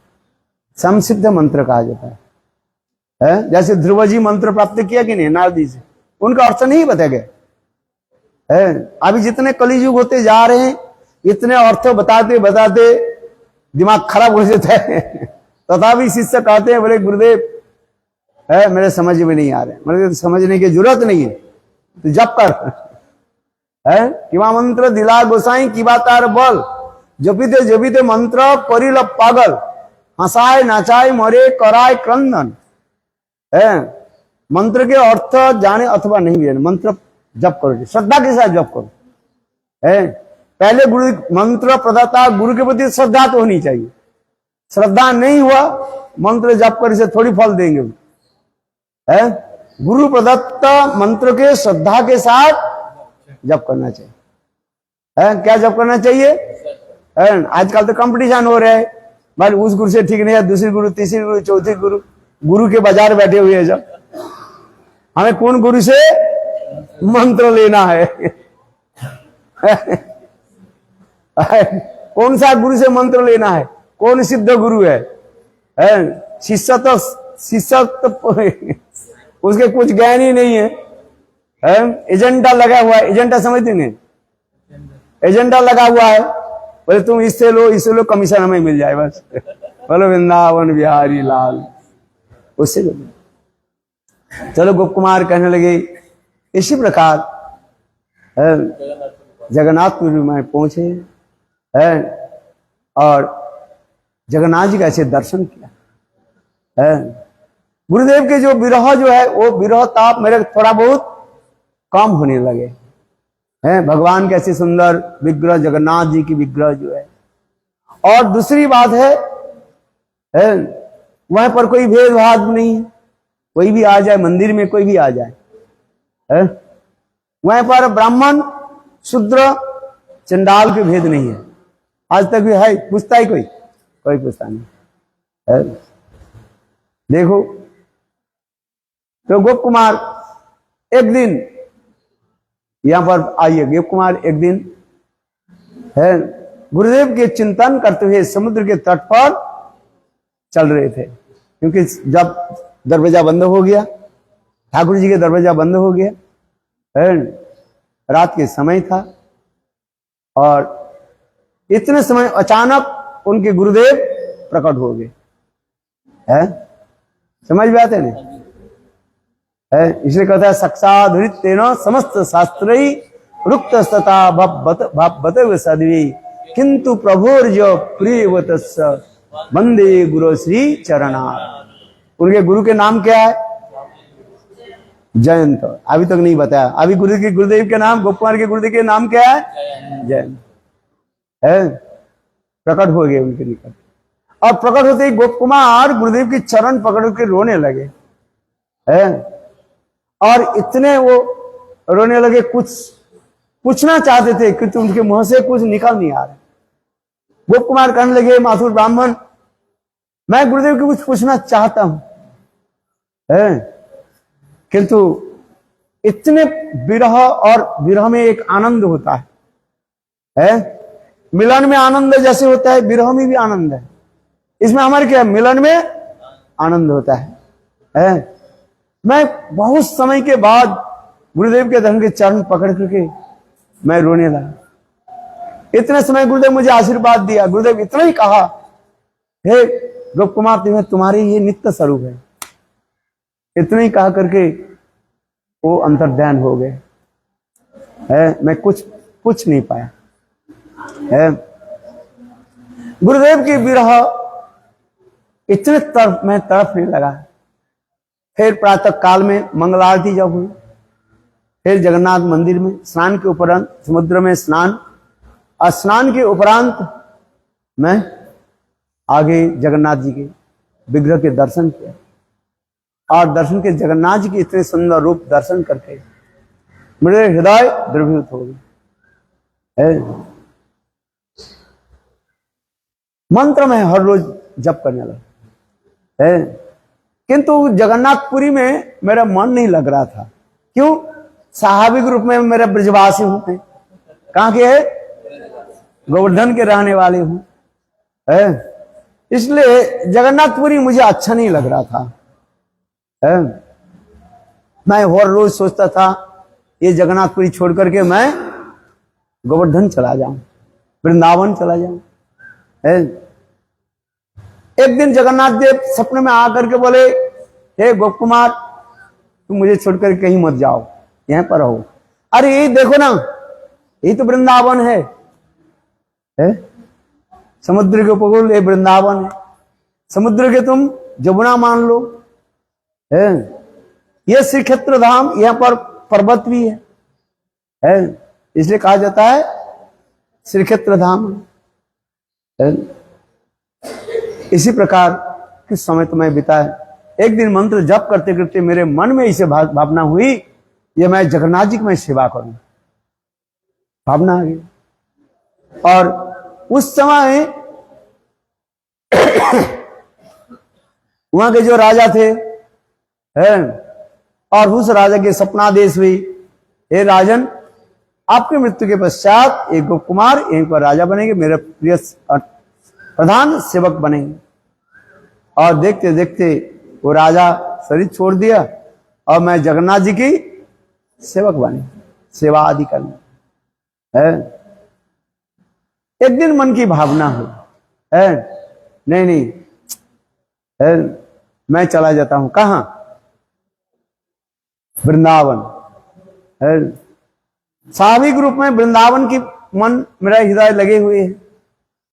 समसिद्ध मंत्र कहा जाता है। जैसे ध्रुव जी मंत्र प्राप्त किया कि नहीं नारद जी से, उनका अर्थ नहीं बताया गया है। अभी जितने कलियुग होते जा रहे हैं, इतने अर्थ बताते बताते दिमाग खराब हो जाता है। तथापि शिष्य कहते हैं बोले गुरुदेव है मेरे समझ में नहीं आ रहे। मेरे समझने की जरूरत नहीं है, तो जप कर है। किवा मंत्र दिला गोसाई किवा तार बल, जपिते जपिते मंत्र परिल पागल, हंसाए नाचाए मरे कराए क्रंदन। है मंत्र के अर्थ जाने अथवा नहीं जाने, मंत्र जप करो, श्रद्धा के साथ जप करो। है पहले गुरु मंत्र प्रदाता गुरु के प्रति श्रद्धा तो होनी चाहिए। श्रद्धा नहीं हुआ, मंत्र जप कर से थोड़ी फल देंगे। है गुरु प्रदत्त मंत्र के श्रद्धा के साथ जप करना चाहिए। है क्या जप करना चाहिए? आजकल तो कंपटीशन हो रहा है, भाई उस गुरु से ठीक नहीं है, दूसरी गुरु, तीसरी गुरु, चौथी गुरु, गुरु के बाजार बैठे हुए हैं। जब हमें कौन गुरु से मंत्र लेना है कौन सा गुरु से मंत्र लेना है, कौन सिद्ध गुरु है? शिष्य तो उसके कुछ ज्ञान ही नहीं है। एजेंडा लगा हुआ है, एजेंडा समझते नहीं? एजेंडा लगा हुआ है, बोले तुम इससे लो कमीशन हमें मिल जाए बस। बोलो वृंदावन बिहारी लाल, उससे चलो। गोप कुमार कहने लगे इसी प्रकार जगन्नाथपुरी में पहुंचे है और जगन्नाथ जी का ऐसे दर्शन किया है। गुरुदेव के जो विरह जो है वो विरह ताप मेरे थोड़ा बहुत कम होने लगे हैं। भगवान के ऐसे सुंदर विग्रह, जगन्नाथ जी की विग्रह जो है। और दूसरी बात है वहां पर कोई भेदभाव नहीं है, कोई भी आ जाए मंदिर में, कोई भी आ जाए है। वहां पर ब्राह्मण शूद्र चंडाल के भेद नहीं है। आज तक भी है, पूछता है कोई पूछता नहीं है। देखो तो गोप कुमार एक दिन यहां पर आइए, गोप कुमार एक दिन है गुरुदेव के चिंतन करते हुए समुद्र के तट पर चल रहे थे। क्योंकि जब दरवाजा बंद हो गया, ठाकुर जी के दरवाजा बंद हो गया, रात के समय था और इतने समय अचानक उनके गुरुदेव प्रकट हो गए। है समझ में आते नहीं है? इसलिए कहता है साक्षाधृतेन समस्त शास्त्रई रुक्त सता भवत सद्वी किंतु प्रभोर्ज प्रियवतस् वंदे गुरु श्री चरणा। उनके गुरु के नाम क्या है? जयंत। अभी तक नहीं बताया। अभी गुरुदेव के नाम, गोप कुमार के गुरुदेव के नाम क्या है? जयंत है। प्रकट हो गए उनके निकट और प्रकट होते ही गोप कुमार गुरुदेव की चरण पकड़ के रोने लगे है। और इतने वो रोने लगे, कुछ पूछना चाहते थे कि उनके मुंह से कुछ निकल नहीं आ रहा। गोप कुमार कहने लगे माथुर ब्राह्मण, मैं गुरुदेव को कुछ पूछना चाहता हूं है, किंतु इतने विरह, और विरह में एक आनंद होता है। मिलन में आनंद जैसे होता है, विरह में भी आनंद है। इसमें हमारे क्या, मिलन में आनंद होता है। मैं बहुत समय के बाद गुरुदेव के धर्म के चरण पकड़ करके मैं रोने लगा। इतने समय गुरुदेव मुझे आशीर्वाद दिया, गुरुदेव इतना ही कहा, हे गोप कुमार तुम्हारी ये नित्य स्वरूप है। इतना ही कहा करके वो अंतर्ध्यान हो गए। मैं कुछ नहीं पाया है। गुरुदेव की विरह इतने मैं तड़पने लगा। फिर प्रातः काल में मंगल आरती जब हुई, फिर जगन्नाथ मंदिर में स्नान के उपरांत समुद्र में स्नान, और स्नान के उपरांत मैं आगे जगन्नाथ जी के विग्रह के दर्शन किया। और दर्शन के जगन्नाथ जी के इतने सुंदर रूप दर्शन करके मेरे हृदय द्रवीभूत हो गए। मंत्र में हर रोज जप करने लगा है, किंतु जगन्नाथपुरी में मेरा मन नहीं लग रहा था। क्यों? स्वाभाविक रूप में मेरे ब्रजवासी हूं, कहां के है? गोवर्धन के रहने वाले हूं, इसलिए जगन्नाथपुरी मुझे अच्छा नहीं लग रहा था। मैं हर रोज सोचता था ये जगन्नाथपुरी छोड़ करके मैं गोवर्धन चला जाऊं, वृंदावन चला जाऊं। एक दिन जगन्नाथ देव सपने में आकर के बोले, हे गोप कुमार तुम मुझे छोड़कर कहीं मत जाओ, यहीं पर रहो। अरे ये देखो ना, ये तो वृंदावन है, समुद्र के उपकूल ये वृंदावन है। समुद्र के तुम जमुना मान लो, ये श्री क्षेत्र धाम, यहां पर पर्वत भी है, इसलिए कहा जाता है श्री क्षेत्र धाम। इसी प्रकार किस समय तो मैं बिताया। एक दिन मंत्र जप करते करते मेरे मन में इसे भावना हुई, ये मैं जगन्नाथ जी की मैं सेवा करूं, भावना आ गई। और उस समय वहां के जो राजा थे और उस राजा के सपनादेश हुई, हे राजन आपके मृत्यु के पश्चात एक गोप कुमार यहीं पर राजा बनेंगे, मेरे प्रिय प्रधान सेवक बनेंगे। और देखते देखते वो राजा शरीर छोड़ दिया और मैं जगन्नाथ जी की सेवक बने, सेवा आदि करने। एक दिन मन की भावना हुई, नहीं मैं चला जाता हूं, कहां? वृंदावन। स्वाभाविक रूप में वृंदावन की मन मेरा हृदय लगे हुए है,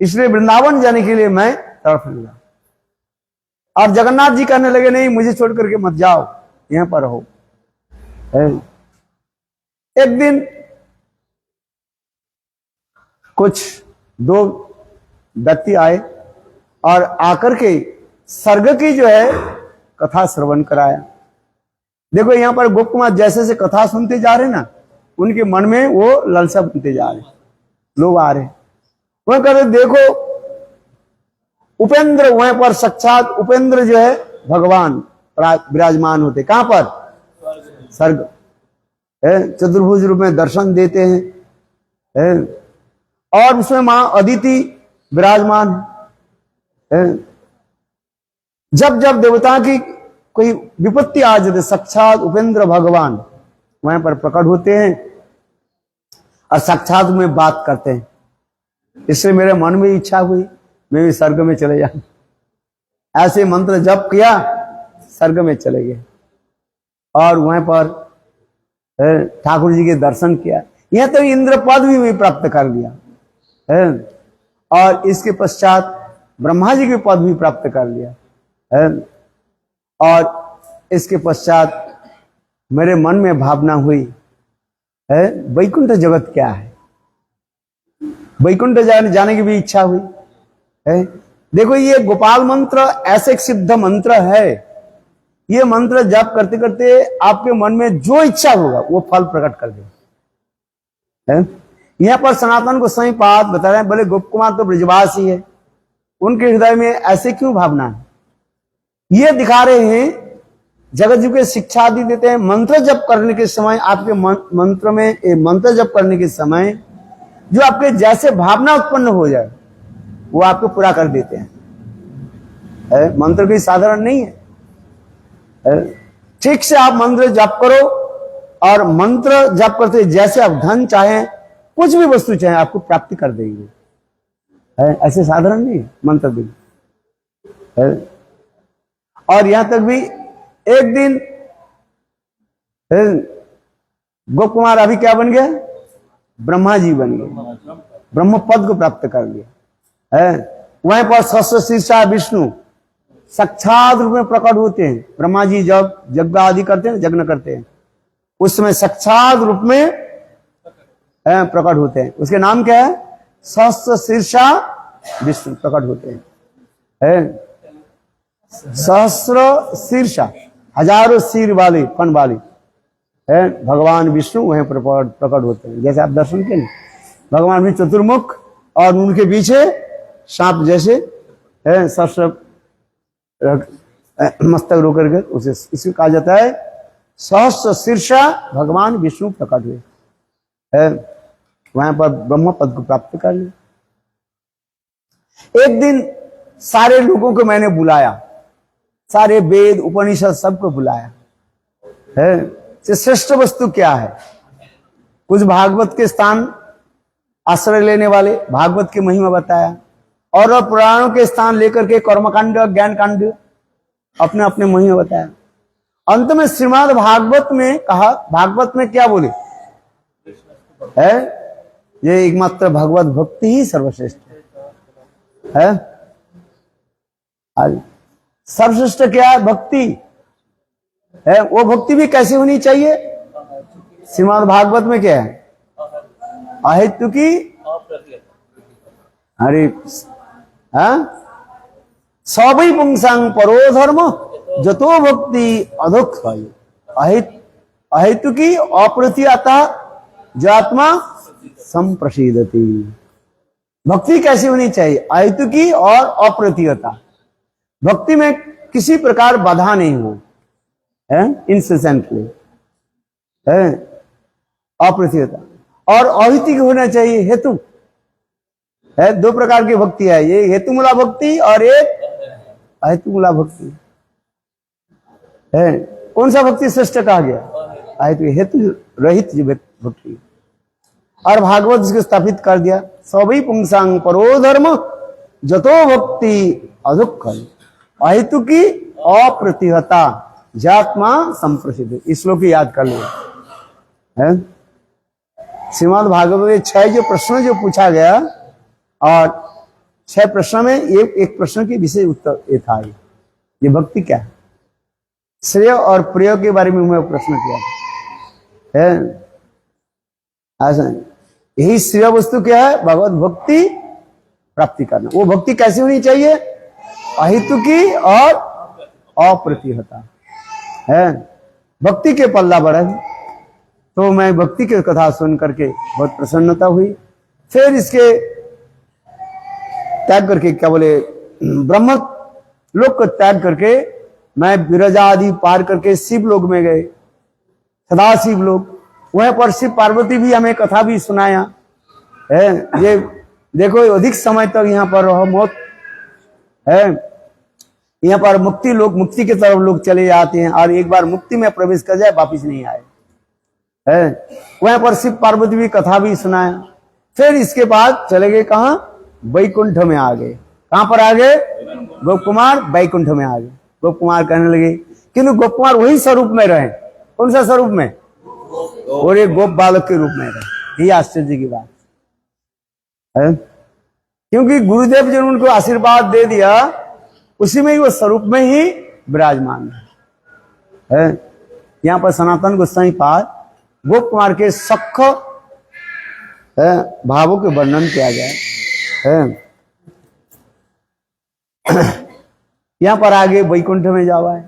इसलिए वृंदावन जाने के लिए मैं तड़प लगा। और जगन्नाथ जी कहने लगे, नहीं मुझे छोड़ करके मत जाओ, यहां पर रहो। एक दिन कुछ दो व्यक्ति आए और आकर के सर्ग की जो है कथा श्रवण कराया। देखो यहां पर गोप कुमार जैसे जैसे कथा सुनते जा रहे ना, उनके मन में वो लालसा बनते जा रहे, लोग आ रहे, वह कहते देखो उपेंद्र, वहां पर साक्षात उपेंद्र जो है भगवान विराजमान होते। कहां पर? स्वर्ग। चतुर्भुज रूप में दर्शन देते हैं, और उसमें मां अदिति विराजमान है। जब जब देवता की कोई विपत्ति आ जाती, साक्षात उपेंद्र भगवान वहां पर प्रकट होते हैं और साक्षात में बात करते हैं। इसलिए मेरे मन में इच्छा हुई मैं भी स्वर्ग में चले जाऊं। ऐसे मंत्र जप किया, स्वर्ग में चले गए और वहां पर ठाकुर जी के दर्शन किया। यहां तो इंद्र पद भी प्राप्त कर लिया और इसके पश्चात ब्रह्मा जी के पद भी प्राप्त कर लिया। और इसके पश्चात मेरे मन में भावना हुई है वैकुंठ जगत क्या है, वैकुंठ जाने की भी इच्छा हुई है। देखो ये गोपाल मंत्र ऐसे एक सिद्ध मंत्र है, ये मंत्र जप करते करते आपके मन में जो इच्छा होगा वो फल प्रकट कर दे। यहां पर सनातन गोस्वामी पाद बता रहे हैं, बोले गोप कुमार तो ब्रजवासी है, उनके हृदय में ऐसे क्यों भावना है? ये दिखा रहे हैं जगत जी के शिक्षा आदि देते हैं। मंत्र जप करने के समय आपके मंत्र में मंत्र जप करने के समय जो आपके जैसे भावना उत्पन्न हो जाए वो आपको पूरा कर देते हैं। मंत्र कोई साधारण नहीं है। ठीक से आप मंत्र जप करो, और मंत्र जप करते जैसे आप धन चाहें, कुछ भी वस्तु चाहें, आपको प्राप्ति कर देंगे। है ऐसे साधारण नहीं मंत्र भी है। और यहां तक भी एक दिन गोप कुमार अभी क्या बन गया? ब्रह्मा जी बन गए, ब्रह्म पद को प्राप्त कर लिया है। वहीं पर सहस्र शीर्षा विष्णु साक्षात रूप में प्रकट होते हैं। ब्रह्मा जी जब यज्ञ आदि करते हैं, यज्ञ करते हैं, उस समय साक्षात रूप में प्रकट होते हैं। उसके नाम क्या है? सहस्र शीर्षा विष्णु प्रकट होते हैं। सहस्र शीर्षा, हजारों सिर वाले, फन वाले है भगवान विष्णु वहीं पर प्रकट होते हैं। जैसे आप दर्शन किए ना, भगवान भी चतुर्मुख, और उनके पीछे सांप जैसे है सहस्र मस्तक रोकर के, उसे इसी कहा जाता है सहस्र शीर्षा भगवान विष्णु प्रकट हुए है। वहां पर ब्रह्म पद को प्राप्त कर लिया। एक दिन सारे लोगों को मैंने बुलाया, सारे वेद उपनिषद सबको बुलाया है। श्रेष्ठ वस्तु क्या है? कुछ भागवत के स्थान आश्रय लेने वाले भागवत की महिमा बताया, और पुराणों के स्थान लेकर के कर्मकांड ज्ञान कांड अपने अपने महिमा बताया। अंत में श्रीमद् भागवत में कहा, भागवत में क्या बोले है? ये एकमात्र भगवत भक्ति ही सर्वश्रेष्ठ है। सर्वश्रेष्ठ क्या है? भक्ति है। वो भक्ति भी कैसी होनी चाहिए? श्रीमद् भागवत में क्या है? अहेतु की, अरे सबै पुंसांग परो धर्म जतो भक्ति अधोक्ष। अहेतु की अप्रतिहता जात्मा संप्रसीदति। भक्ति कैसी होनी चाहिए? अहेतु की और अप्रतिहता। भक्ति में किसी प्रकार बाधा नहीं हो, इंसेंटली है, अप्रतिहता। और अहितिक होना चाहिए, हेतु है। दो प्रकार की भक्ति है, ये हेतुमूला भक्ति और एक अहेतुमूला भक्ति है। कौन सा भक्ति श्रेष्ठ कहा गया? हेतु रहित भक्ति। और भागवत इसको स्थापित कर दिया, सभी पुंसांग परो धर्म जतो भक्ति अधुक्ख अहेतु की अप्रतिहता जात्मा संप्रसिद्ध। इस श्लोक की याद कर लो है। श्रीमद् भागवत में 6 जो प्रश्न जो पूछा गया, और 6 प्रश्न में एक प्रश्न के विशेष उत्तर ये था, ये भक्ति क्या है? श्रेय और प्रिय के बारे में मैं प्रश्न किया है। ऐसा यही श्रेय वस्तु क्या है? भगवत भक्ति प्राप्ति करना। वो भक्ति कैसी होनी चाहिए? अहेतु की और अप्रतिहता है। भक्ति के पल्ला बढ़ा। तो मैं भक्ति की कथा सुन करके बहुत प्रसन्नता हुई। फिर इसके त्याग करके, क्या बोले, ब्रह्म लोक को त्याग करके मैं विरजा आदि पार करके शिव लोक में गए, सदाशिव लोक। वहां पर शिव पार्वती भी हमें कथा भी सुनाया है। ये देखो अधिक समय तक यहाँ पर रहो, मौत है। यहाँ पर मुक्ति लोग, मुक्ति की तरफ लोग चले जाते हैं, और एक बार मुक्ति में प्रवेश कर जाए वापिस नहीं आए है। वहां पर शिव पार्वती भी कथा भी सुनाया। फिर इसके बाद चले गए कहा? वैकुंठ में आ गए। कहां पर आ गए? गोप कुमार वैकुंठ में आ गए। गोप कुमार कहने लगे, किंतु गोप कुमार वही स्वरूप में रहे। कौन सा स्वरूप में? और एक गोप बालक के रूप में रहे। ये आश्चर्य की बात है, क्योंकि गुरुदेव जी ने उनको आशीर्वाद दे दिया, उसी में ही वो स्वरूप में ही विराजमान है। यहाँ पर सनातन गोस्वामी पाद गोप कुमार के सख भावों के वर्णन किया गया है। यहाँ पर आगे वैकुंठ में जावा है,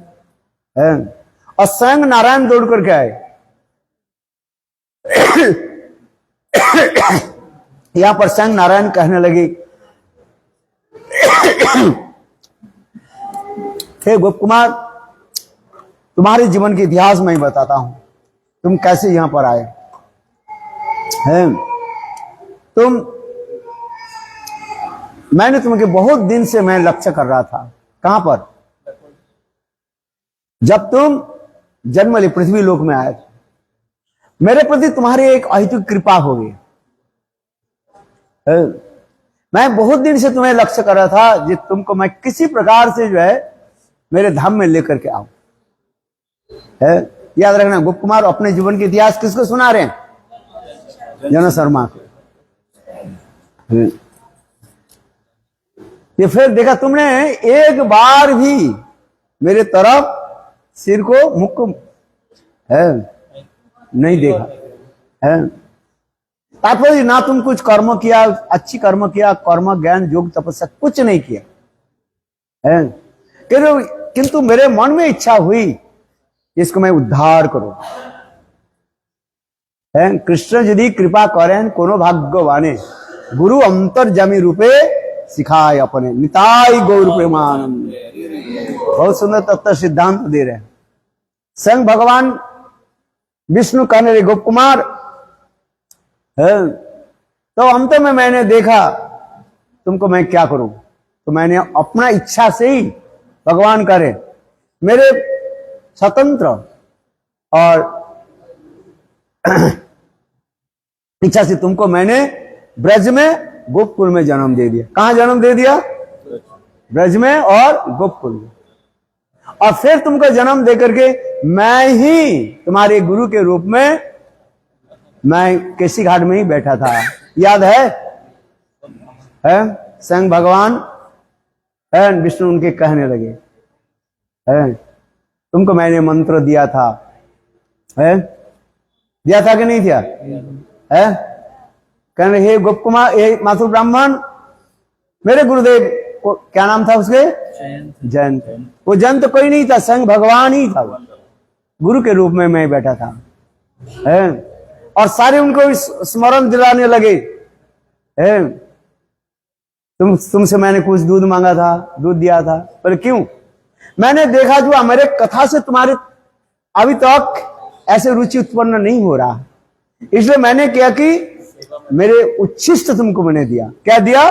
और स्वयं नारायण दौड़ करके आए। यहां पर स्वयं नारायण कहने लगे, हे गोप कुमार, तुम्हारे जीवन के इतिहास में ही बताता हूं, तुम कैसे यहां पर आए हैं। मैंने तुम्हें बहुत दिन से मैं लक्ष्य कर रहा था। कहां पर? जब तुम जन्म ले पृथ्वी लोक में आया था। मेरे प्रति तुम्हारी एक अहेतुक कृपा हो गई। मैं बहुत दिन से तुम्हें लक्ष्य कर रहा था कि तुमको मैं किसी प्रकार से जो है मेरे धाम में लेकर के आऊं। याद रखना, गोप कुमार अपने जीवन के इतिहास किसको सुना रहे हैं? जन शर्मा को। ये फिर देखा तुमने एक बार भी मेरे तरफ सिर को मुख है नहीं देखा है। तात्पर्य ना तुम कुछ कर्म किया, अच्छी कर्म किया, कर्म ज्ञान योग तपस्या कुछ नहीं किया है, किंतु मेरे मन में इच्छा हुई इसको मैं उद्धार करूं। कृष्ण यदि कृपा करें कोनो भाग्यवाने गुरु अंतर्जामी रूपे सिखाए अपने निताई गौर प्रेमानंद। बहुत सुंदर तत्व सिद्धांत दे रहे हैं। स्वयं भगवान विष्णु कहने लगे गोप कुमार, तो अंत में मैंने देखा तुमको मैं क्या करूं, तो मैंने अपना इच्छा से ही भगवान करे मेरे स्वतंत्र और इच्छा से तुमको मैंने ब्रज में गोपकुल में जन्म दे दिया। कहां जन्म दे दिया? ब्रज में और गोपकुल में। और फिर तुमको जन्म दे करके मैं ही तुम्हारे गुरु के रूप में मैं केसी घाट में ही बैठा था। याद है? स्वयं भगवान विष्णु उनके कहने लगे तुमको मैंने मंत्र दिया था, दिया था कि नहीं दिया? कहने हे गोप कुमार, हे माथुर ब्राह्मण, मेरे गुरुदेव को क्या नाम था उसके? जयंत। वो जयंत कोई नहीं था, स्वयं भगवान ही था। गुरु के रूप में मैं बैठा था और सारे उनको स्मरण दिलाने लगे तुमसे मैंने कुछ दूध मांगा था, दूध दिया था, पर क्यों? मैंने देखा जो मेरे कथा से तुम्हारे अभी तक ऐसे रुचि उत्पन्न नहीं हो रहा, इसलिए मैंने क्या कि मेरे उच्छिष्ट तुमको मैंने दिया। क्या दिया?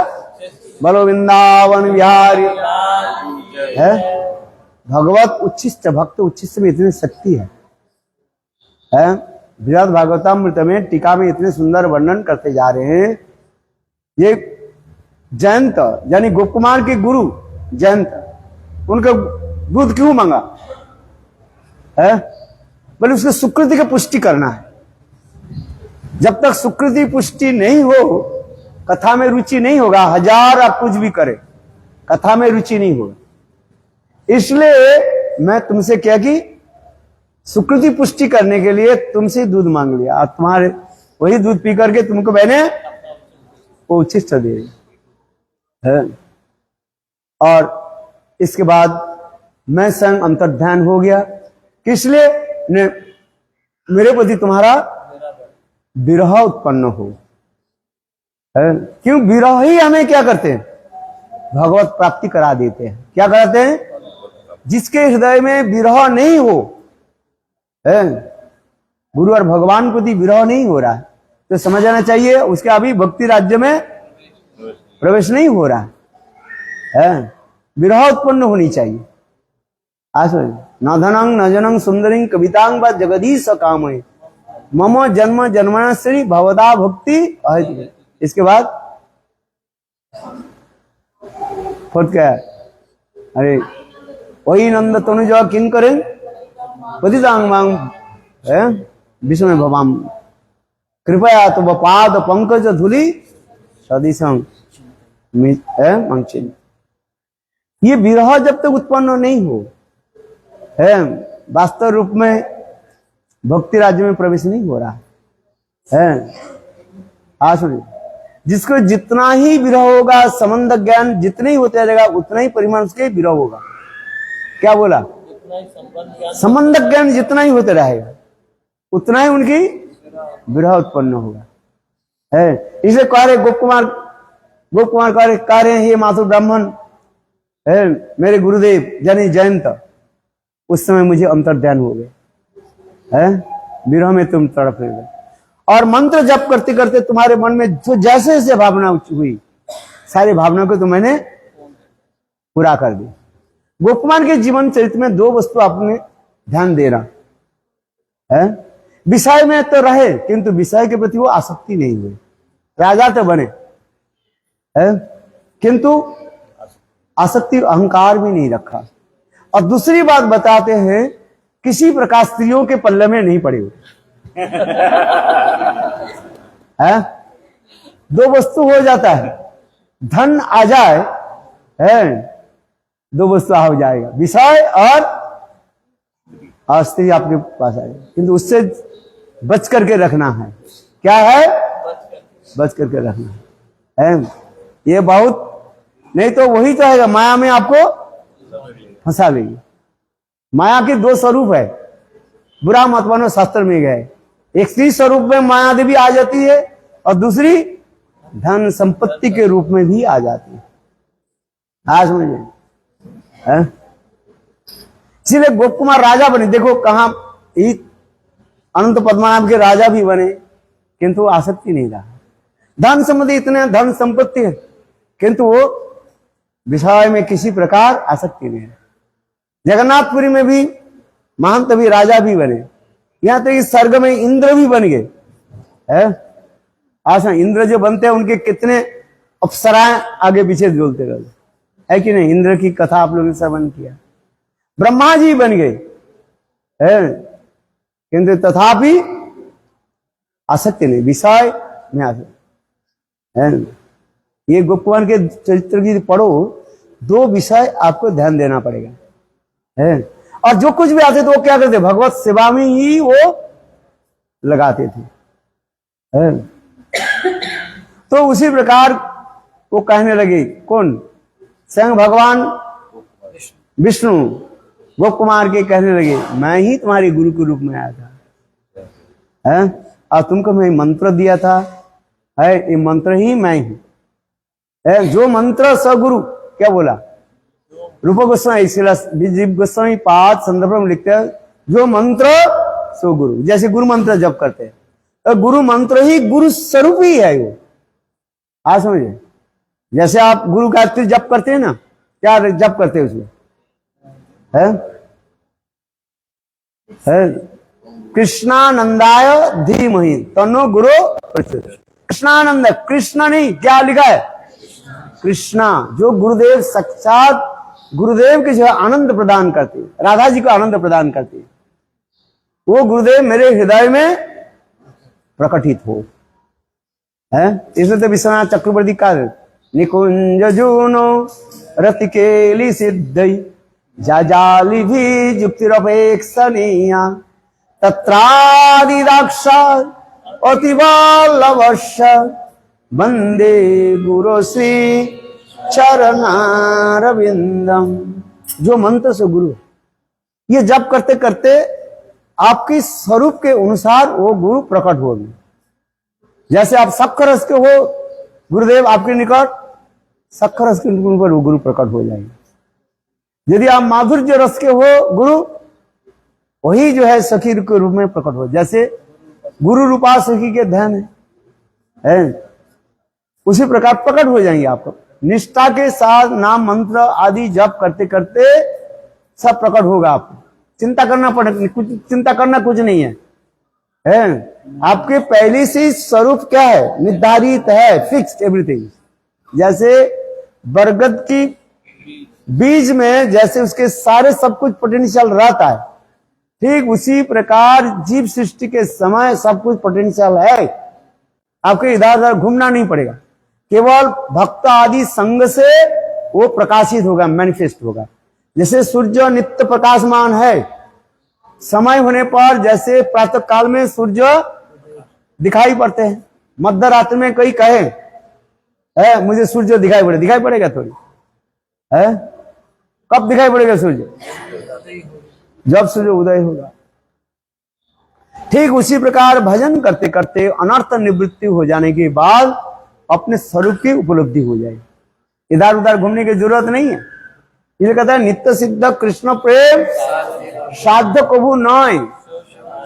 बोलो वृंदावन विहारी है। भगवत उच्छिष्ट, भक्त उच्छिष्ट में इतनी शक्ति है। बृहद भागवतामृत में टीका में इतने सुंदर वर्णन करते जा रहे हैं। ये जयंत यानी गोप कुमार के गुरु जयंत, उनका दूध क्यों मांगा है? बोले उसके सुकृति की पुष्टि करना है। जब तक सुकृति पुष्टि नहीं हो, कथा में रुचि नहीं होगा। हजार आप कुछ भी करे, कथा में रुचि नहीं होगा। इसलिए मैं तुमसे क्या कि सुकृति पुष्टि करने के लिए तुमसे दूध मांग लिया और तुम्हारे वही दूध पी करके तुमको मैंने वो उच्छिष्ट दे है। और इसके बाद मैं स्वयं अंतर्ध्यान हो गया। किसलिए? मेरे प्रति तुम्हारा विरह उत्पन्न हो है। क्यों? विरह ही हमें क्या करते हैं? भगवत प्राप्ति करा देते हैं। क्या कराते हैं? जिसके हृदय में विरह नहीं हो है, गुरु और भगवान प्रति विरह नहीं हो रहा है, तो समझ आना चाहिए उसके अभी भक्ति राज्य में प्रवेश नहीं हो रहा है। विरह उत्पन्न होनी चाहिए। न धनंग न जनंग सुंदरिंग कवितांग व जगदीश कामय मम जन्म जन्मश्री भवदा भक्ति। इसके बाद फोर्थ क्या है? अरे वही नंद तनुज किन करें पतितांग मांग विष्णु में भवाम कृपया तो पाद पंकज धूलि सदिशं मंचिन। ये विरह जब तक उत्पन्न नहीं हो है, वास्तव रूप में भक्ति राज्य में प्रवेश नहीं हो रहा है। सुनिए, जिसको जितना ही विरह होगा, संबंध ज्ञान जितने ही होते रहेगा उतना ही परिमाण उसके विरह होगा। क्या बोला? संबंध ज्ञान जितना ही होते रहेगा उतना ही उनकी विरह उत्पन्न होगा है। इसे कह रहे गोप कुमार कह रहे हे माथुर ब्राह्मण है, मेरे गुरुदेव यानी जयंत, उस समय मुझे अंतर्ध्यान हो गए है, विरह में तुम तड़प रहे और मंत्र जप करते करते तुम्हारे मन में जो जैसे जैसे भावना हुई सारी भावना को तो मैंने पूरा कर दी। गोप कुमार के जीवन चरित्र में दो वस्तु आपने ध्यान दे रहा है। विषय में तो रहे किंतु विषय के प्रति वो आसक्ति नहीं हुई। राजा तो बने है किंतु आसक्ति अहंकार भी नहीं रखा। और दूसरी बात बताते हैं, किसी प्रकार स्त्रियों के पल्ले में नहीं पड़े हुए है। दो वस्तु हो जाता है, धन आ जाए है, दो वस्तु हो जाएगा, विषय और स्त्री आपके पास आएगा, किंतु उससे बच करके रखना है। क्या है? बच करके रखना है। ये बहुत, नहीं तो वही चाहेगा माया में आपको फंसा लेगी। माया के दो स्वरूप है, बुरा मत मानो, शास्त्र में गए। एक स्त्री स्वरूप में माया देवी आ जाती है और दूसरी धन संपत्ति के रूप में भी आ जाती है। आज समझे? इसलिए गोप कुमार राजा बने। देखो कहां, अनंत पद्मनाभ के राजा भी बने किंतु आसक्ति नहीं रहा। धन संपत्ति, इतने धन संपत्ति है किंतु वो विषय में किसी प्रकार आसक्ति नहीं है। जगन्नाथपुरी में भी महंत भी राजा भी बने, यहां तक इस स्वर्ग में इंद्र भी बन गए है। आज इंद्र जो बनते हैं उनके कितने अप्सराएं आगे पीछे झूलते रहते है कि नहीं? इंद्र की कथा आप लोगों ने श्रवण किया। ब्रह्मा जी बन गए है किंतु तथापि आसक्ति नहीं, विषय में आसक्ति है। ये गोपकुमार के चरित्र की पढ़ो, दो विषय आपको ध्यान देना पड़ेगा है। और जो कुछ भी आते थे वो क्या करते? भगवत सेवा में ही वो लगाते थे है। तो उसी प्रकार वो कहने लगे, कौन? स्वयं भगवान विष्णु गोप कुमार के कहने लगे, मैं ही तुम्हारे गुरु के रूप में आया था है, और तुमको मैं मंत्र दिया था है, ये मंत्र ही मैं हूं है। जो मंत्र सगुरु, क्या बोला रूप गोस्वामी, जीव गोस्वामी पाद संदर्भ में लिखते हैं, जो मंत्र सो गुरु। जैसे गुरु मंत्र जप करते हैं तो गुरु मंत्र ही गुरु स्वरूप ही है वो। आज समझे? जैसे आप गुरु गायत्री जप करते हैं ना, क्या जप करते हैं उसमें है? कृष्णानंदाय धीमहि तन्नो गुरु प्रचोदयात्। कृष्णानंद, कृष्ण नहीं, क्या लिखा है? कृष्णा। जो गुरुदेव साक्षात गुरुदेव के जो आनंद प्रदान करते, राधा जी को आनंद प्रदान करते, वो गुरुदेव मेरे हृदय में प्रकटित हो है। इसलिए तो विश्वनाथ चक्रवर्ती का निकुंज जूनो रतिकेली सिद्धई जाजाली भी युक्तिरपेक्षणीया तत्रादिदाक्ष अतिवल्लभश्च वंदे गुरु श्री चरणारविंदम। जो मंत्र से गुरु, ये जप करते करते आपके स्वरूप के अनुसार वो गुरु प्रकट होगी। जैसे आप सख्य रस के हो, गुरुदेव आपके निकट सख्य रस के ऊपर वो गुरु प्रकट हो जाएंगे। यदि आप माधुर्य रस के हो, गुरु वही जो है सखी के रूप में प्रकट हो। जैसे गुरु रूपा सखी के ध्यान है, उसी प्रकार प्रकट हो जाएंगे आपको। निष्ठा के साथ नाम मंत्र आदि जप करते करते सब प्रकट होगा आपको। चिंता करना कुछ नहीं है, आपके पहले से स्वरूप क्या है? निर्धारित है, फिक्स्ड एवरीथिंग। जैसे बरगद की बीज में जैसे उसके सारे सब कुछ पोटेंशियल रहता है, ठीक उसी प्रकार जीव सृष्टि के समय सब कुछ पोटेंशियल है। आपके इधर उधर घूमना नहीं पड़ेगा, केवल भक्त आदि संग से वो प्रकाशित होगा, मैनिफेस्ट होगा। जैसे सूर्य नित्य प्रकाशमान है, समय होने पर जैसे प्रातः काल में सूर्य दिखाई पड़ते हैं, मध्य रात्रि में कोई कहे मुझे सूर्य दिखाई पड़ेगा थोड़ी है? कब दिखाई पड़ेगा सूर्य? जब सूर्य उदय होगा। ठीक उसी प्रकार भजन करते करते अनर्थ निवृत्ति हो जाने के बाद अपने स्वरूप की उपलब्धि हो जाएगी। इधर उधर घूमने की जरूरत नहीं है। ये कहता है नित्य सिद्ध कृष्ण प्रेम साध्य कभू नय,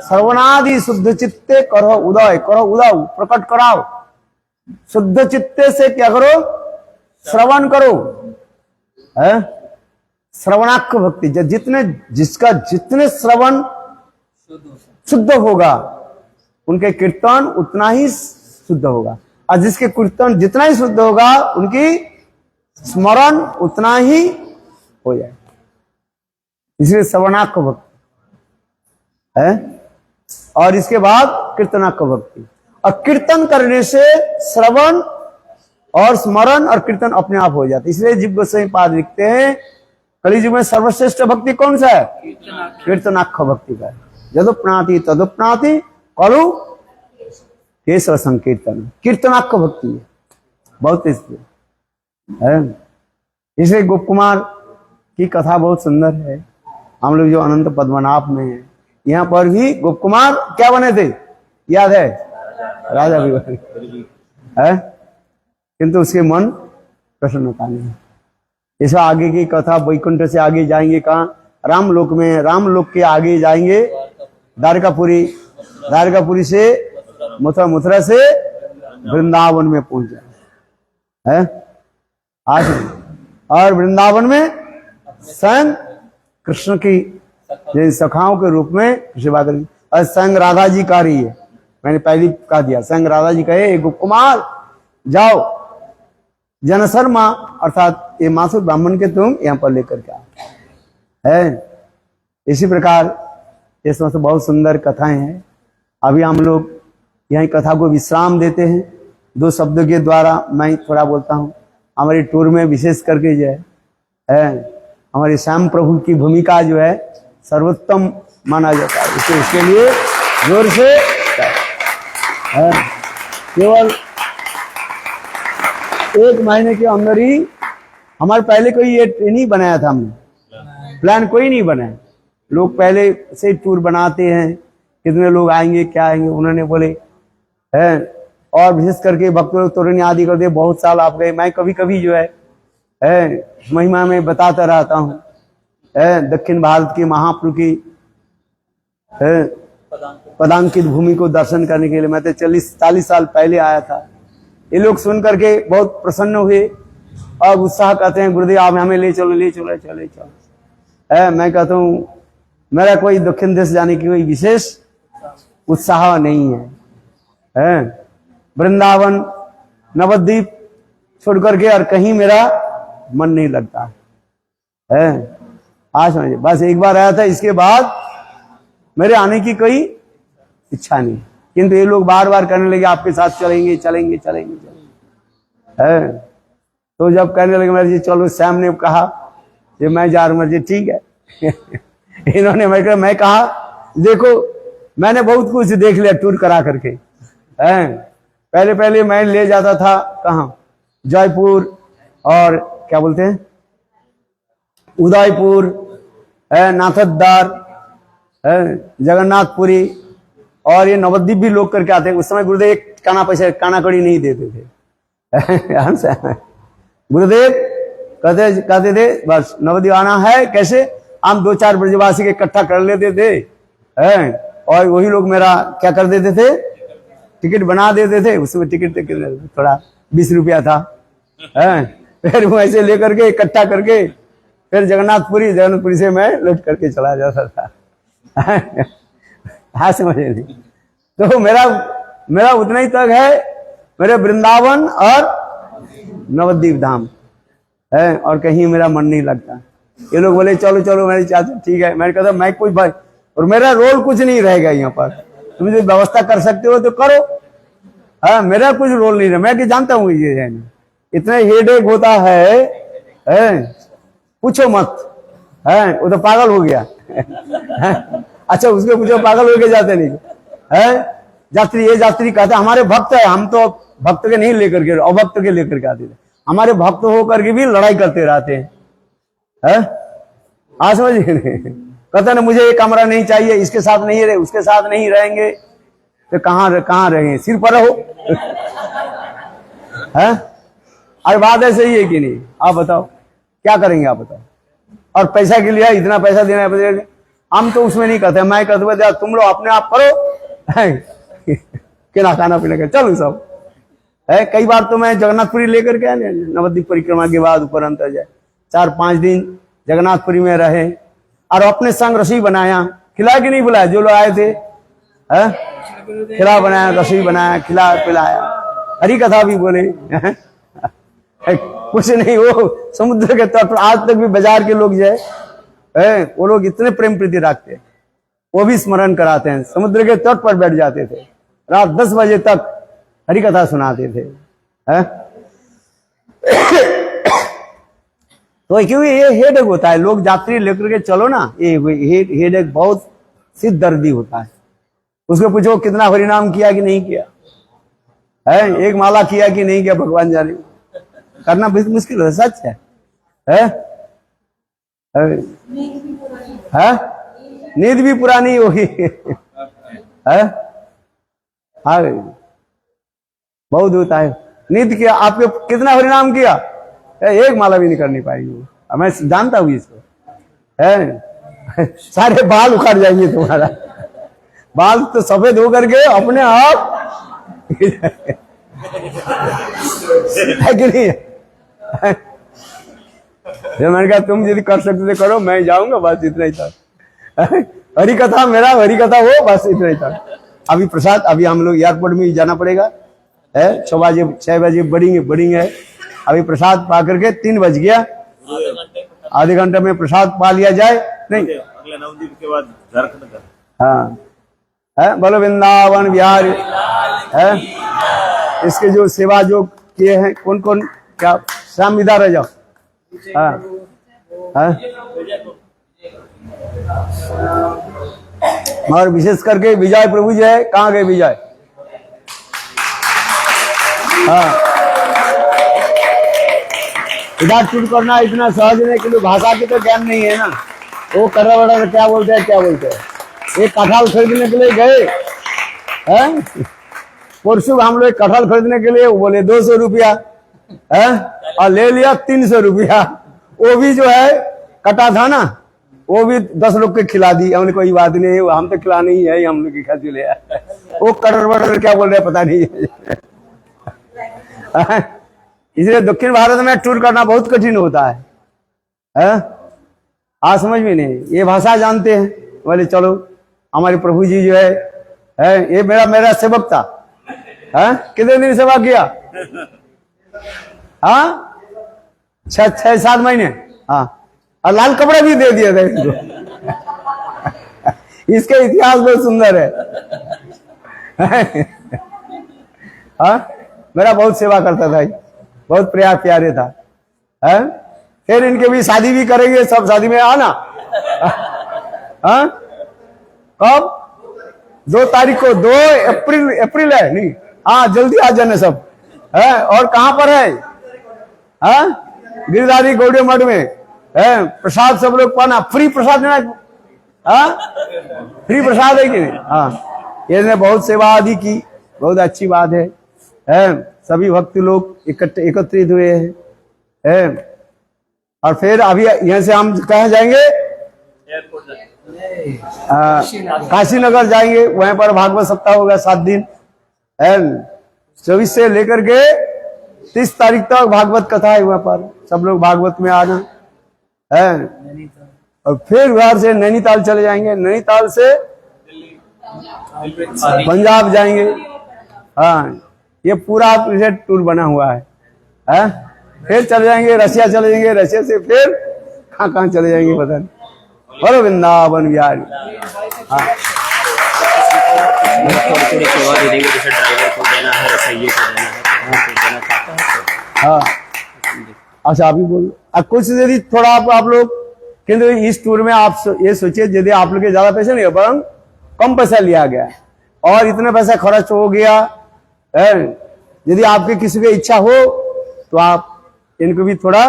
श्रवणादि शुद्ध चित्ते करो उदय, प्रकट कराओ। शुद्ध चित्ते से क्या करो? श्रवण करो है? श्रवणाक्ष भक्ति, जितने श्रवण शुद्ध होगा, उनके कीर्तन उतना ही शुद्ध होगा, और जिसके कीर्तन जितना ही शुद्ध होगा उनकी स्मरण उतना ही हो जाए। इसलिए श्रवणाक्ष भक्ति है, और इसके बाद कीर्तनाक्ष भक्ति। और कीर्तन करने से श्रवण और स्मरण और कीर्तन अपने आप हो जाते। इसलिए जीव गोस्वामी पाद लिखते हैं कलियुग में सर्वश्रेष्ठ भक्ति कौन सा है? कीर्तनाक्ष भक्ति का। यदुप्नाति तदुप्नाति कलु केशव संकीर्तन, कीर्तनाक्ष भक्ति है बहुत है। इसलिए गोप कुमार की कथा बहुत सुंदर है। हम लोग जो अनंत पद्मनाभ में है, यहाँ पर भी गोप कुमार क्या बने थे याद है? राजा भी बने है, किंतु उसके मन प्रसन्नता नहीं। इस आगे की कथा वैकुंठ से आगे जाएंगे कहाँ? रामलोक में, रामलोक के आगे जाएंगे द्वारकापुरी, द्वारकापुरी से मथुरा से वृंदावन में पहुंच जाए है आज। और वृंदावन में स्वयं कृष्ण की सखाओं के रूप में सेवा करेंगे, और स्वयं राधा जी का रही है। मैंने पहले कहा दिया, स्वयं राधा जी कहे गोप कुमार जाओ जनशर्मा अर्थात ये मासुर ब्राह्मण के तुम यहाँ पर लेकर के आओ है। इसी प्रकार ये समस्त बहुत सुंदर कथाएं हैं। अभी हम लोग यही कथा को विश्राम देते हैं। दो शब्दों के द्वारा मैं थोड़ा बोलता हूँ। हमारी टूर में विशेष करके जो है हमारे श्याम प्रभु की भूमिका जो है सर्वोत्तम माना जाता है। इसके लिए जोर से है। केवल 1 महीने के अंदर ही हमारे पहले कोई ये नहीं बनाया था, हमने प्लान कोई नहीं बनाया। लोग पहले से टूर बनाते हैं, कितने लोग आएंगे क्या आएंगे, उन्होंने बोले है। और विशेष करके भक्त लोग तोरण आदि कर दे, बहुत साल आप गए। मैं कभी कभी जो है महिमा में बताता रहता हूँ दक्षिण भारत की महाप्रभु की पदांकित भूमि को दर्शन करने के लिए। मैं तो 40 साल पहले आया था। ये लोग सुन करके बहुत प्रसन्न हुए और उत्साह कहते हैं गुरुदेव आप हमें ले चलो ले चलो चले चलो। मैं कहता हूँ मेरा कोई दक्षिण देश जाने की कोई विशेष उत्साह नहीं है। वृंदावन नवद्वीप छोड़ करके और कहीं मेरा मन नहीं लगता है। आज समझिए, बस एक बार आया था, इसके बाद मेरे आने की कोई इच्छा नहीं। किंतु ये लोग बार बार कहने लगे आपके साथ चलेंगे चलेंगे चलेंगे चलेंगे है। तो जब कहने लगे मेरे जी चलो, श्याम ने कहा ये मैं जा रहा हूँ, जी ठीक है। इन्होंने मैं कहा देखो मैंने बहुत कुछ देख लिया टूर करा करके है। पहले पहले मैं ले जाता था कहाँ, जयपुर और क्या बोलते हैं उदयपुर है, नाथद्वार है, जगन्नाथपुरी, और ये नवद्वीप भी लोग करके आते हैं। उस समय गुरुदेव काना कड़ी नहीं देते थे। गुरुदेव कहते थे बस नवद्वीप आना है, कैसे हम 2-4 ब्रजवासी के इकट्ठा कर लेते थे हैं, और वही लोग मेरा क्या कर देते थे, टिकट बना देते थे। उसमें टिकट थोड़ा 20 रुपया था है। फिर वो ऐसे लेकर के इकट्ठा करके फिर जगन्नाथपुरी से मैं लौट करके चला जाता था। हाँ समझे नहीं। तो मेरा उतना ही तक है, मेरे वृंदावन और नवद्वीप धाम है, और कहीं मेरा मन नहीं लगता। ये लोग बोले चलो चलो, मेरे चाचा ठीक है। मैंने कहा मैं कोई भाई, और मेरा रोल कुछ नहीं रहेगा यहाँ पर, तुम जो व्यवस्था कर सकते हो तो करो। हाँ मेरा कुछ रोल नहीं रहा, मैं कि जानता हूँ ये है इतना हेडेक होता है पूछो मत है। वो तो पागल हो गया अच्छा उसके पूछो पागल हो के जाते नहीं है। ये जात्री कहते हमारे भक्त है, हम तो भक्त के नहीं लेकर के अभक्त के लेकर के आते थे। हमारे भक्त होकर के भी लड़ाई करते रहते हैं। आज समझिए कहते ना मुझे ये कमरा नहीं चाहिए, इसके साथ नहीं रहे, उसके साथ नहीं रहेंगे, तो कहाँ रहेंगे, सिर पर रहो है। अरे बात ऐसे ही है कि नहीं, आप बताओ क्या करेंगे, आप बताओ। और पैसा के लिए इतना पैसा देना है, हम तो उसमें नहीं कहते। मैं कहते तुम लोग अपने आप करो क्या खाना पीना कर चलो सब है। कई बार तो मैं जगन्नाथपुरी लेकर के आया, नवद्वीप परिक्रमा के बाद ऊपर अंतर जाए 4-5 दिन जगन्नाथपुरी में रहे, और अपने संग रसोई बनाया, खिलाया कि नहीं बुलाया, जो लोग आए थे है? खिला बनाया, रसोई बनाया, खिला पिलाया, हरी कथा भी बोले। कुछ नहीं, वो समुद्र के तट पर आज तक भी बाजार के लोग जो है वो लोग इतने प्रेम प्रीति रखते हैं, वो भी स्मरण कराते हैं। समुद्र के तट पर बैठ जाते थे, रात 10 बजे तक हरी कथा सुनाते थे, है? तो क्योंकि ये हेडेक होता है, लोग यात्री लेकर के चलो ना, ये हेडेक बहुत सिद्ध दर्दी होता है। उसको पूछो कितना हरिनाम किया कि नहीं किया है, एक माला किया कि नहीं किया, भगवान जाने। करना बहुत मुश्किल है, सच है, है? नींद भी पूरा नहीं होगी, है? हाँ, बहुत होता है। नींद किया, आपके कितना हरिनाम किया, एक माला भी नहीं करनी पाएगी। मैं जानता हूँ इसको, है? सारे बाल उखाड़ जाएंगे तुम्हारा, बाल तो सफेद होकर के अपने आप है कि नहीं? मैंने कहा तुम यदि कर सकते थे करो, मैं जाऊंगा, बस इतना ही था। हरी कथा मेरा, हरी कथा हो, बस इतना ही था। अभी प्रसाद, अभी हम लोग एयरपोर्ट में जाना पड़ेगा, है? 6 बजे बढ़ेंगे। अभी प्रसाद पा करके 3 बज गया, आधे घंटे में प्रसाद पा लिया जाए, नहीं अगले 9 दिन के बाद झारखंड का। हाँ, है? बोलो वृंदावन बिहारी, है? इसके जो सेवा जो किए हैं, कौन कौन, क्या शाम इधर रह जाओ। हाँ, हाँ? और विशेष करके विजय प्रभु जी है, कहाँ गए विजय? हाँ, इधर टूट करना इतना सहज नहीं, कि भाषा की तो ज्ञान नहीं है ना। वो कर्रा वड़ा क्या बोलते हैं, एक कटहल खरीदने के लिए गए, हैं? परसों हम लोग कटहल खरीदने के लिए, वो बोले 200 रुपया, है? और ले लिया 300 रुपया। वो भी जो है कटा था ना, वो भी 10 लोग के खिला दी। हमने कोई बात नहीं, हम तो खिलानी ही है, हम लोग की खाती ले। वो कटर वटर क्या बोल रहे पता नहीं। इसलिए दक्षिण भारत में टूर करना बहुत कठिन होता है? आज समझ में नहीं, ये भाषा जानते हैं, बोले चलो हमारे प्रभु जी जो है ये मेरा सेवक था, है? कितने दिन सेवा किया? हाँ, 6-7 महीने। हाँ, और लाल कपड़े भी दे दिए थे इनको। इसके इतिहास बहुत सुंदर है। हाँ, मेरा बहुत सेवा करता था, बहुत प्यारे था, है? फिर इनके भी शादी भी करेंगे, सब शादी में आना। हाँ, कब? 2 तारीख को, 2 अप्रैल है, नहीं, हाँ जल्दी आ जाने सब, है? और कहाँ पर है? हाँ, गिरधारी गौड़िया मठ में है। प्रसाद सब लोग पाना, फ्री प्रसाद देना। हाँ, फ्री प्रसाद है कि नहीं? हाँ, इसने बहुत सेवा आदि की, बहुत अच्छी बात है। सभी भक्त लोग एकत्रित हुए हैं। और फिर अभी यहाँ से हम कहाँ जाएंगे? काशी नगर जाएंगे, वहीं पर भागवत सप्ताह होगा 7 दिन। 24 से लेकर के 30 तारीख तक भागवत कथा है वहां पर, सब लोग भागवत में आना है। और फिर उधर से नैनीताल चले जाएंगे, नैनीताल से पंजाब जाएंगे। हाँ, ये पूरा टूर बना हुआ है? फिर चले जाएंगे रशिया, चले जाएंगे रशिया से फिर कहाँ चले जाएंगे पता नहीं। बोलो वृंदावन बिहारी। हाँ, सेवा दे देंगे, जैसे ड्राइवर को देना है, रसोइये को देना है, हाँ। अच्छा, अभी बोलो। अब कुछ यदि थोड़ा आप लोग, किंतु इस टूर में आप ये सोचिए, यदि आप लोग के ज्यादा पैसे नहीं है, पर कम पैसा लिया गया और इतना पैसा खर्च हो गया है। यदि आपकी किसी की इच्छा हो तो आप इनको भी थोड़ा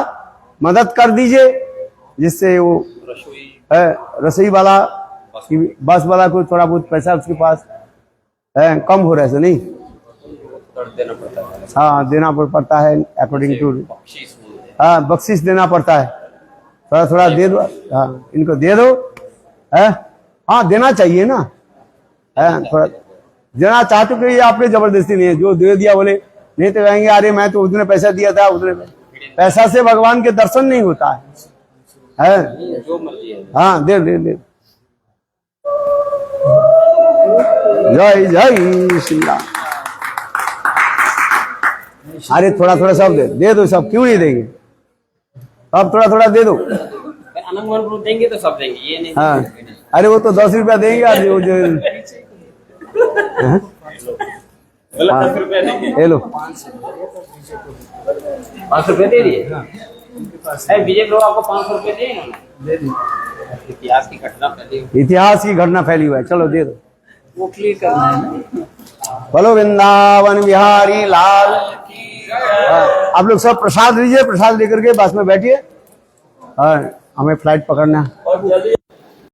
मदद कर दीजिए, जिससे वो रसोई वाला, बस वाला को थोड़ा बहुत पैसा उसके पास कम हो रहा है, नहीं? देना पड़ता है। हाँ, देना पड़ता है अकॉर्डिंग टू। हाँ, बख्शिश देना पड़ता है, थोड़ा थोड़ा दे दो। हाँ, इनको दे दो। हाँ, देना चाहिए ना, थोड़ा देना चाहते कि आपने जबरदस्ती नहीं है, जो दे दिया बोले, नहीं तो कहेंगे अरे मैं तो उतने पैसा दिया था, उतने पैसा से भगवान के दर्शन नहीं होता है? जो मर्जी है। हाँ, दे दे दे। जय जय श्री राम। अरे थोड़ा थोड़ा सब दे दो, सब क्यों नहीं देंगे, अब थोड़ा थोड़ा दे दो। अनंगवन रूप देंगे तो सब देंगे, ये नहीं। हाँ, अरे वो तो 10 रुपया देंगे आज वो जो। हाँ? 10 रुपया देंगे। ले लो 500 रुपये दे दिए। बीजेपी लोग आपको 500 रुपये दिए इन्होंने। इतिहास की घटना फैली, इतिहास की घटना फैली हुआ है, चलो दे दो। वो क्लियर करना है। बोलो वृंदावन बिहारी लाल। हाँ, आप लोग सब प्रसाद लीजिए, प्रसाद लेकर के बस में बैठिए। हाँ, हमें फ्लाइट पकड़ना है।